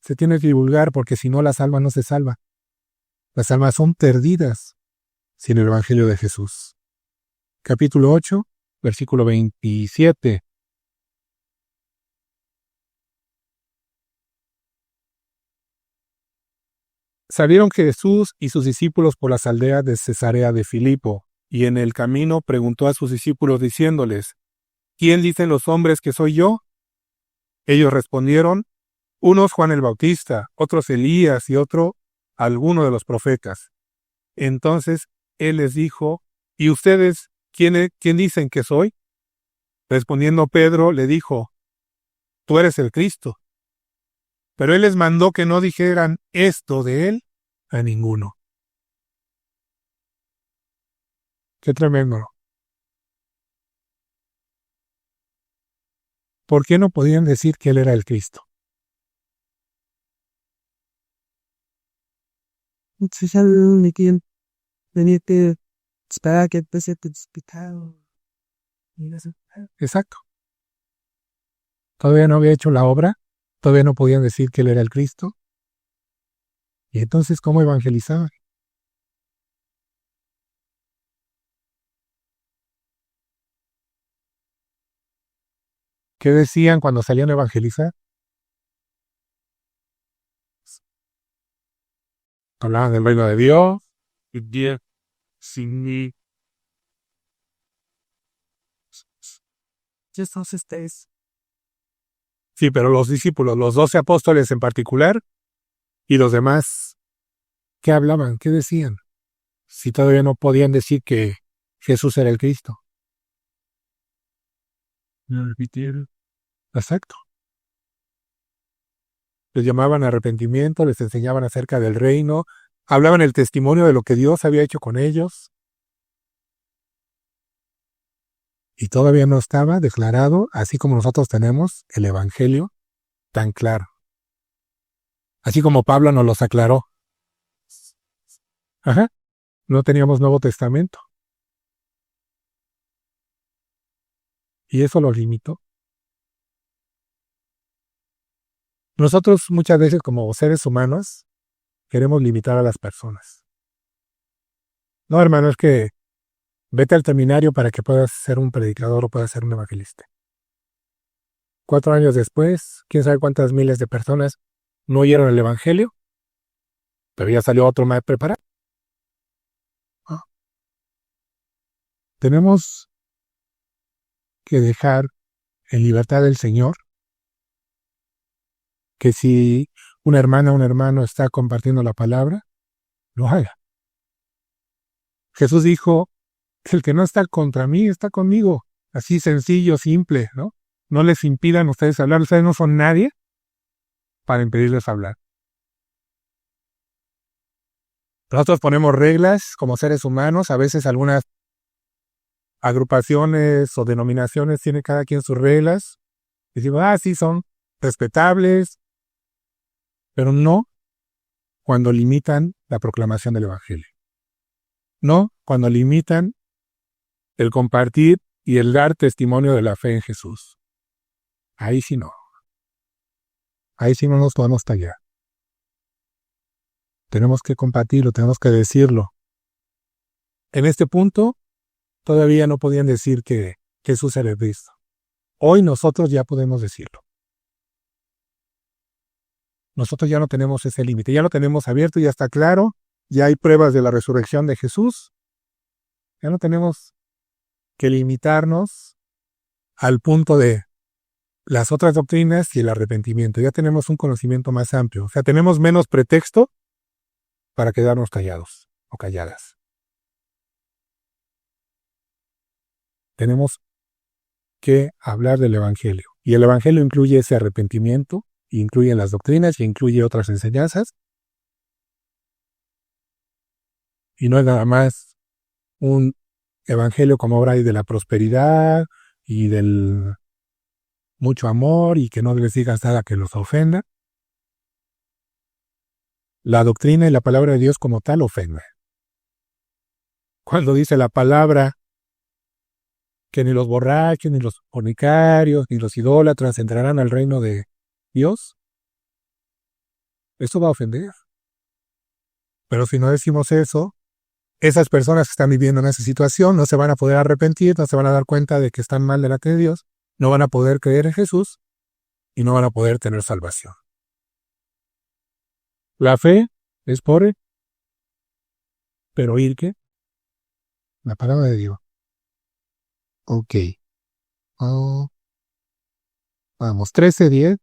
se tiene que divulgar porque si no las almas no se salvan. Las almas son perdidas sin el Evangelio de Jesús. Capítulo 8, versículo 27. Salieron Jesús y sus discípulos por las aldeas de Cesarea de Filipo, y en el camino preguntó a sus discípulos diciéndoles, ¿quién dicen los hombres que soy yo? Ellos respondieron, unos Juan el Bautista, otros Elías y otro alguno de los profetas. Entonces él les dijo, ¿y ustedes quién dicen que soy? Respondiendo Pedro le dijo, tú eres el Cristo. Pero él les mandó que no dijeran esto de él a ninguno. Qué tremendo. ¿Por qué no podían decir que él era el Cristo? Exacto. Todavía no había hecho la obra, todavía no podían decir que él era el Cristo. ¿Y entonces cómo evangelizaban? ¿Qué decían cuando salían a evangelizar? Hablaban del reino de Dios. Sí, pero los discípulos, los 12 apóstoles en particular, y los demás, ¿qué hablaban? ¿Qué decían? Si todavía no podían decir que Jesús era el Cristo. Exacto. Les llamaban a arrepentimiento, les enseñaban acerca del reino, hablaban el testimonio de lo que Dios había hecho con ellos. Y todavía no estaba declarado, así como nosotros tenemos el Evangelio tan claro. Así como Pablo nos los aclaró. Ajá. No teníamos Nuevo Testamento. Y eso lo limitó. Nosotros muchas veces como seres humanos queremos limitar a las personas. No, hermano, es que vete al seminario para que puedas ser un predicador o puedas ser un evangelista. 4 años después, quién sabe cuántas miles de personas no oyeron el Evangelio, pero ya salió otro más preparado. Tenemos que dejar en libertad del Señor que si una hermana o un hermano está compartiendo la palabra, lo haga. Jesús dijo, el que no está contra mí está conmigo. Así sencillo, simple, ¿no? No les impidan ustedes hablar. Ustedes no son nadie para impedirles hablar. Nosotros ponemos reglas como seres humanos. A veces algunas agrupaciones o denominaciones tienen cada quien sus reglas. Decimos, sí, son respetables, pero no cuando limitan la proclamación del Evangelio. No cuando limitan el compartir y el dar testimonio de la fe en Jesús. Ahí sí no. Ahí sí no nos podemos tallar. Tenemos que compartirlo, tenemos que decirlo. En este punto, todavía no podían decir que Jesús era el Cristo. Hoy nosotros ya podemos decirlo. Nosotros ya no tenemos ese límite, ya lo tenemos abierto, ya está claro, ya hay pruebas de la resurrección de Jesús. Ya no tenemos que limitarnos al punto de las otras doctrinas y el arrepentimiento. Ya tenemos un conocimiento más amplio. O sea, tenemos menos pretexto para quedarnos callados o calladas. Tenemos que hablar del Evangelio. Y el Evangelio incluye ese arrepentimiento, incluye las doctrinas y incluye otras enseñanzas. Y no es nada más un Evangelio como obra de la prosperidad y del mucho amor y que no les digas nada que los ofenda. La doctrina y la palabra de Dios como tal ofende. Cuando dice la palabra que ni los borrachos, ni los fornicarios, ni los idólatras entrarán al reino de Dios, eso va a ofender. Pero si no decimos eso, esas personas que están viviendo en esa situación no se van a poder arrepentir, no se van a dar cuenta de que están mal delante de Dios, no van a poder creer en Jesús y no van a poder tener salvación. La fe es por pero oír ¿qué? La palabra de Dios. Ok. Oh. Vamos, 13:10.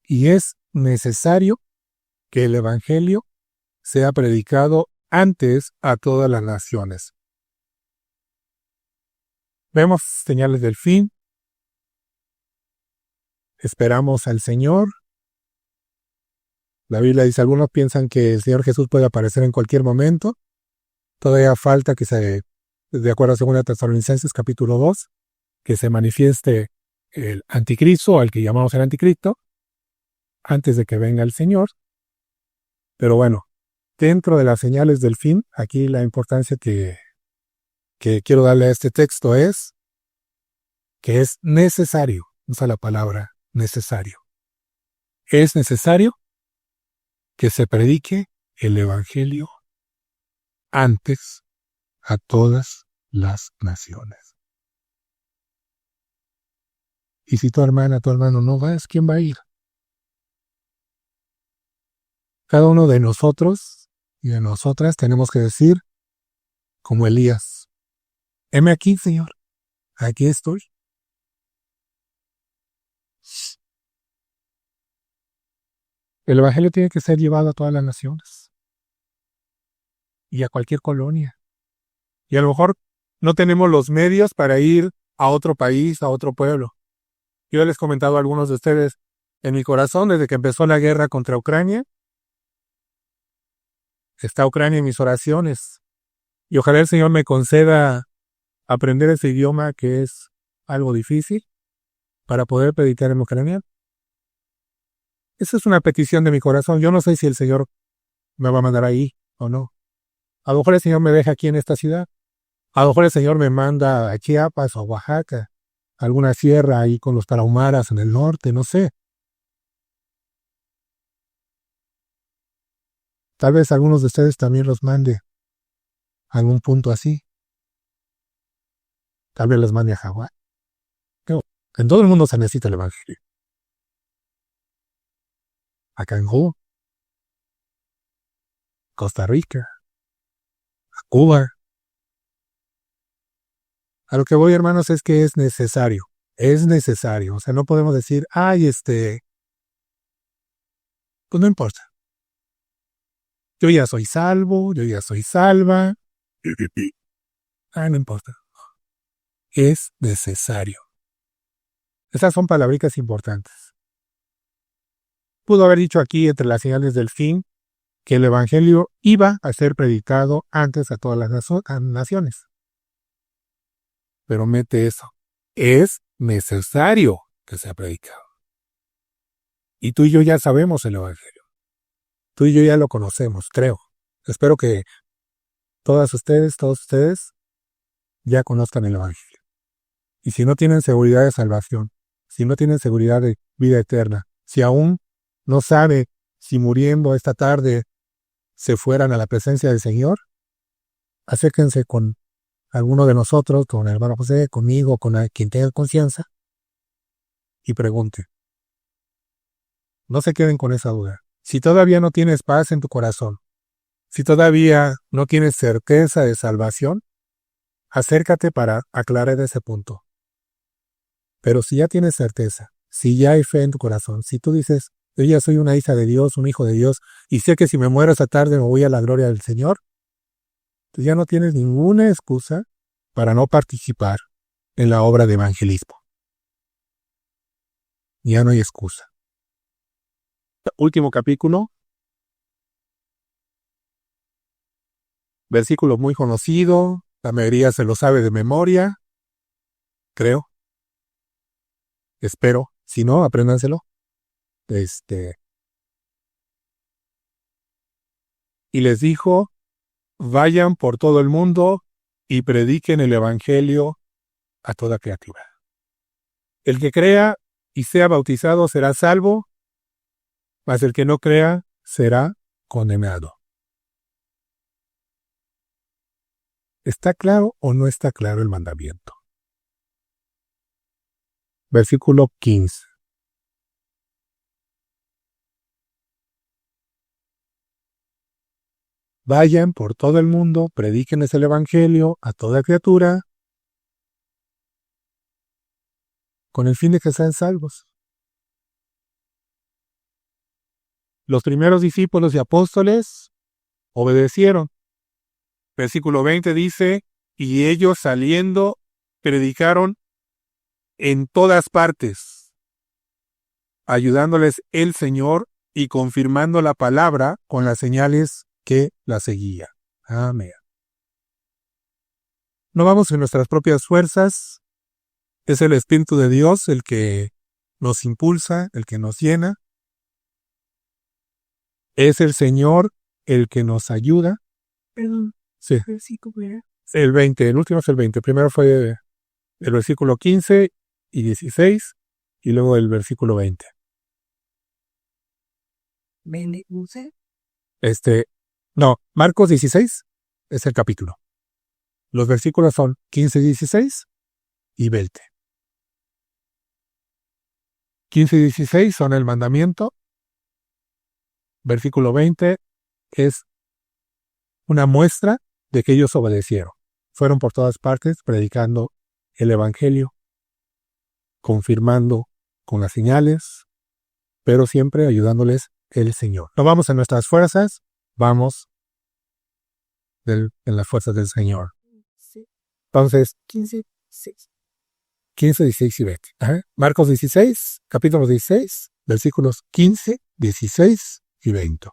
Y es necesario que el Evangelio sea predicado antes a todas las naciones. Vemos señales del fin. Esperamos al Señor. La Biblia dice, algunos piensan que el Señor Jesús puede aparecer en cualquier momento. Todavía falta que de acuerdo a 2 Tesalonicenses capítulo 2, que se manifieste el anticristo, al que llamamos el anticristo, antes de que venga el Señor. Pero bueno, dentro de las señales del fin, aquí la importancia que quiero darle a este texto es que es necesario, usa la palabra necesario. Es necesario que se predique el Evangelio antes a todas las naciones. Y si tu hermana, tu hermano no vas, ¿quién va a ir? Cada uno de nosotros y de nosotras tenemos que decir, como Elías, heme aquí, Señor, aquí estoy. El Evangelio tiene que ser llevado a todas las naciones y a cualquier colonia. Y a lo mejor no tenemos los medios para ir a otro país, a otro pueblo. Yo les he comentado a algunos de ustedes, en mi corazón, desde que empezó la guerra contra Ucrania, está Ucrania en mis oraciones. Y ojalá el Señor me conceda aprender ese idioma que es algo difícil para poder predicar en ucraniano. Esa es una petición de mi corazón. Yo no sé si el Señor me va a mandar ahí o no. A lo mejor el Señor me deja aquí en esta ciudad. A lo mejor el Señor me manda a Chiapas o a Oaxaca, alguna sierra ahí con los tarahumaras en el norte, no sé. Tal vez algunos de ustedes también los mande a algún punto así. Tal vez los mande a Hawái. No, en todo el mundo se necesita el Evangelio. A Cancún, Costa Rica, a Cuba. A lo que voy, hermanos, es que es necesario. Es necesario. O sea, no podemos decir, ay, pues no importa. Yo ya soy salvo, yo ya soy salva. No importa. Es necesario. Esas son palabritas importantes. Pudo haber dicho aquí, entre las señales del fin, que el Evangelio iba a ser predicado antes a todas las naciones. Pero mete eso. Es necesario que sea predicado. Y tú y yo ya sabemos el Evangelio. Tú y yo ya lo conocemos, creo. Espero que todos ustedes ya conozcan el Evangelio. Y si no tienen seguridad de salvación, si no tienen seguridad de vida eterna, si aún no sabe si muriendo esta tarde se fueran a la presencia del Señor, acérquense con alguno de nosotros, con el hermano José, conmigo, con quien tenga confianza, y pregunte, No se queden con esa duda. Si todavía no tienes paz en tu corazón, si todavía no tienes certeza de salvación, acércate para aclarar ese punto. Pero si ya tienes certeza, si ya hay fe en tu corazón, si tú dices, yo ya soy una hija de Dios, un hijo de Dios, y sé que si me muero esta tarde me voy a la gloria del Señor, tú ya no tienes ninguna excusa para no participar en la obra de evangelismo. Ya no hay excusa. Último capítulo. Versículo muy conocido, la mayoría se lo sabe de memoria, creo, espero, si no, apréndanselo. Y les dijo, vayan por todo el mundo y prediquen el evangelio a toda criatura. El que crea y sea bautizado será salvo, mas el que no crea será condenado. ¿Está claro o no está claro el mandamiento? Versículo 15. Vayan por todo el mundo, predíquenles el evangelio a toda criatura, con el fin de que sean salvos. Los primeros discípulos y apóstoles obedecieron. Versículo 20 dice, y ellos saliendo predicaron en todas partes, ayudándoles el Señor y confirmando la palabra con las señales que la seguían. Amén. No vamos en nuestras propias fuerzas, es el Espíritu de Dios el que nos impulsa, el que nos llena. Es el Señor el que nos ayuda. Perdón. Sí. El 20, el último es el 20. Primero fue el versículo 15 y 16 y luego el versículo 20. No, Marcos 16 es el capítulo. Los versículos son 15, 16 y 20. 15 y 16 son el mandamiento. Versículo 20 es una muestra de que ellos obedecieron. Fueron por todas partes predicando el evangelio, confirmando con las señales, pero siempre ayudándoles el Señor. No vamos en nuestras fuerzas, vamos en las fuerzas del Señor. Entonces, 15, 16 y 20. Ajá. Marcos 16, capítulo 16, versículos 15, 16 y 20.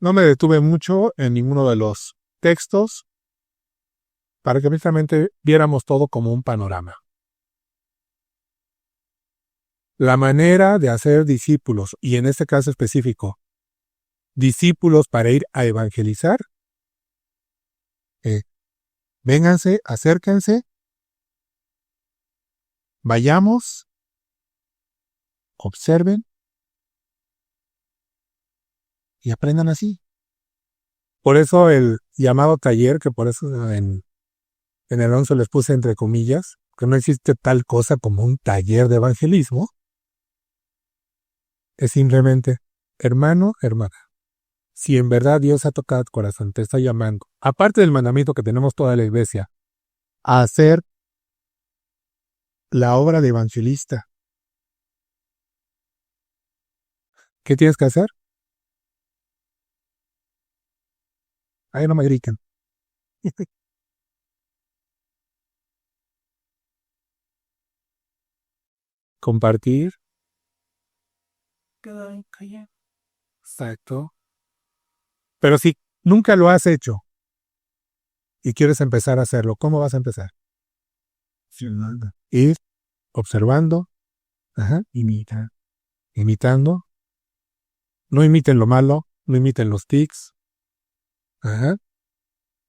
No me detuve mucho en ninguno de los textos para que precisamente viéramos todo como un panorama. La manera de hacer discípulos, y en este caso específico, discípulos para ir a evangelizar, vénganse, acérquense, vayamos, observen y aprendan así. Por eso el llamado taller, que por eso en el 11 les puse entre comillas, que no existe tal cosa como un taller de evangelismo, es simplemente, hermano, hermana, si en verdad Dios ha tocado tu corazón, te está llamando, aparte del mandamiento que tenemos toda la iglesia, a hacer la obra de evangelista, ¿qué tienes que hacer? Ahí no me griten. Compartir. Exacto. Pero si nunca lo has hecho y quieres empezar a hacerlo, ¿cómo vas a empezar? Ir observando, imitando. No imiten lo malo, no imiten los tics.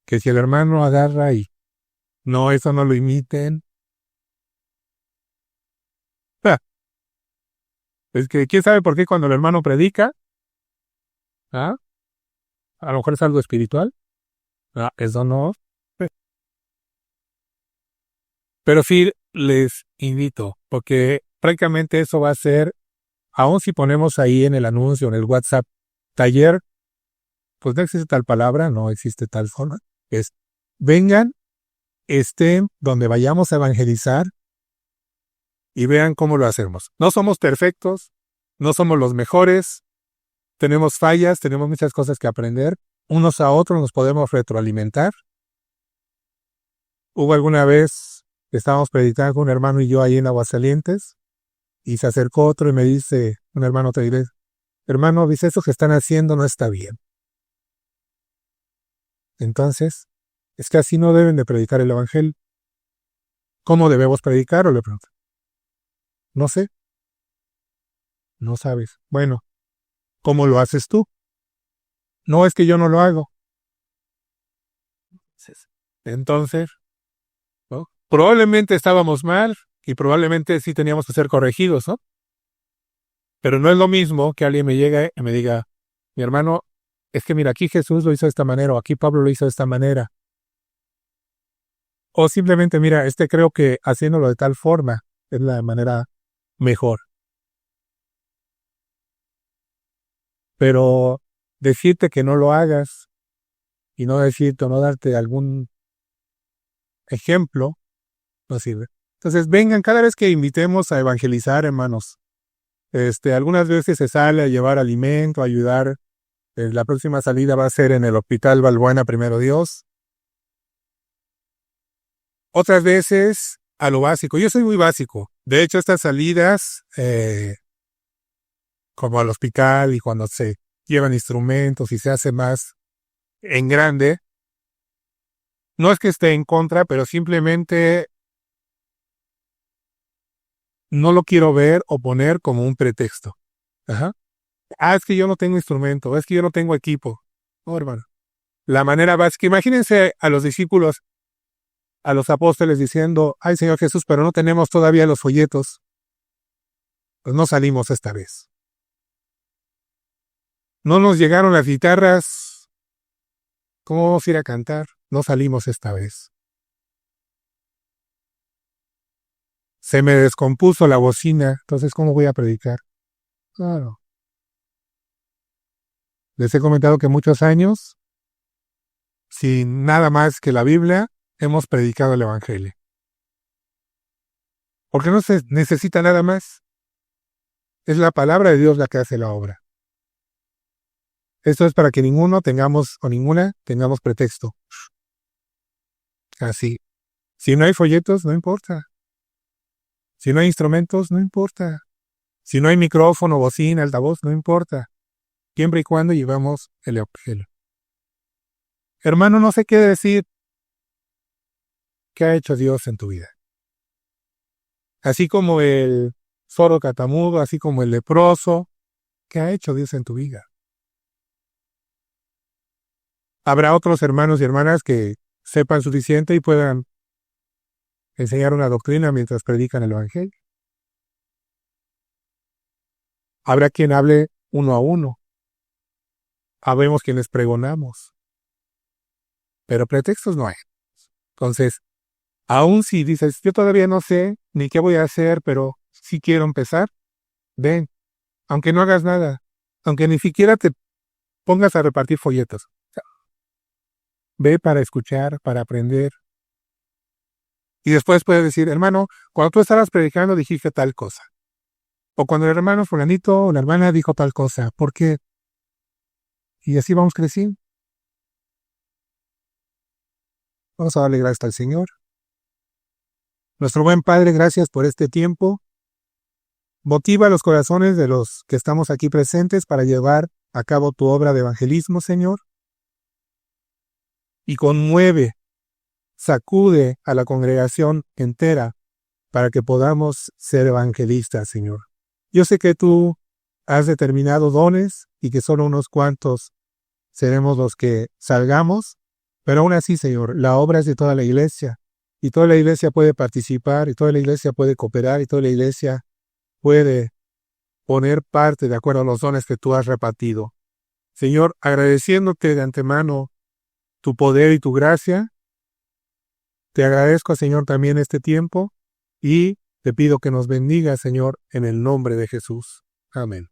Que si el hermano agarra y no, eso no lo imiten. Es que quién sabe por qué cuando el hermano predica, a lo mejor es algo espiritual. Eso no. Pero si les invito, porque prácticamente eso va a ser, aun si ponemos ahí en el anuncio, en el WhatsApp, taller, pues no existe tal palabra, no existe tal forma, es vengan, estén donde vayamos a evangelizar y vean cómo lo hacemos. No somos perfectos, no somos los mejores, tenemos fallas, tenemos muchas cosas que aprender, unos a otros nos podemos retroalimentar. Hubo alguna vez, estábamos predicando un hermano y yo ahí en Aguascalientes, y se acercó otro y me dice, un hermano otra iglesia, hermano, dice, eso que están haciendo no está bien. Entonces, es que así no deben de predicar el evangelio. ¿Cómo debemos predicarlo? Le pregunto. No sé. No sabes. Bueno, ¿cómo lo haces tú? No, es que yo no lo hago. Entonces, ¿no? Probablemente estábamos mal y probablemente sí teníamos que ser corregidos, ¿no? Pero no es lo mismo que alguien me llegue y me diga, mi hermano, es que mira, aquí Jesús lo hizo de esta manera, o aquí Pablo lo hizo de esta manera. O simplemente, mira, creo que haciéndolo de tal forma es la manera mejor. Pero decirte que no lo hagas y no decirte o no darte algún ejemplo, no sirve. Entonces, vengan, cada vez que invitemos a evangelizar, hermanos, algunas veces se sale a llevar alimento, a ayudar. La próxima salida va a ser en el Hospital Balbuena, primero Dios. Otras veces a lo básico. Yo soy muy básico. De hecho, estas salidas, como al hospital y cuando se llevan instrumentos y se hace más en grande, no es que esté en contra, pero simplemente no lo quiero ver o poner como un pretexto. Ajá. Es que yo no tengo instrumento, es que yo no tengo equipo. No, hermano. La manera básica, imagínense a los discípulos, a los apóstoles diciendo, ay Señor Jesús, pero no tenemos todavía los folletos. Pues no salimos esta vez. No nos llegaron las guitarras. ¿Cómo vamos a ir a cantar? No salimos esta vez. Se me descompuso la bocina, entonces ¿cómo voy a predicar? Claro. Les he comentado que muchos años, sin nada más que la Biblia, hemos predicado el Evangelio. Porque no se necesita nada más. Es la palabra de Dios la que hace la obra. Esto es para que ninguno tengamos, o ninguna, tengamos pretexto. Así. Si no hay folletos, no importa. Si no hay instrumentos, no importa. Si no hay micrófono, bocina, altavoz, no importa. Siempre y cuando llevamos el Evangelio. Hermano, no sé qué decir. ¿Qué ha hecho Dios en tu vida? Así como el sordo catamudo, así como el leproso, ¿qué ha hecho Dios en tu vida? Habrá otros hermanos y hermanas que sepan suficiente y puedan enseñar una doctrina mientras predican el Evangelio. Habrá quien hable uno a uno. Habemos quienes pregonamos. Pero pretextos no hay. Entonces, aun si dices, yo todavía no sé ni qué voy a hacer, pero sí quiero empezar, ven, aunque no hagas nada, aunque ni siquiera te pongas a repartir folletos. Ve para escuchar, para aprender. Y después puedes decir, hermano, cuando tú estabas predicando dijiste tal cosa. O cuando el hermano fulanito o la hermana dijo tal cosa. ¿Por qué? Y así vamos creciendo. Vamos a darle gracias al Señor. Nuestro buen Padre, gracias por este tiempo. Motiva los corazones de los que estamos aquí presentes para llevar a cabo tu obra de evangelismo, Señor. Y conmueve, sacude a la congregación entera para que podamos ser evangelistas, Señor. Yo sé que tú has determinado dones y que solo unos cuantos seremos los que salgamos, pero aún así, Señor, la obra es de toda la iglesia y toda la iglesia puede participar y toda la iglesia puede cooperar y toda la iglesia puede poner parte de acuerdo a los dones que tú has repartido. Señor, agradeciéndote de antemano tu poder y tu gracia, te agradezco, Señor, también este tiempo Y te pido que nos bendiga, Señor, en el nombre de Jesús. Amén.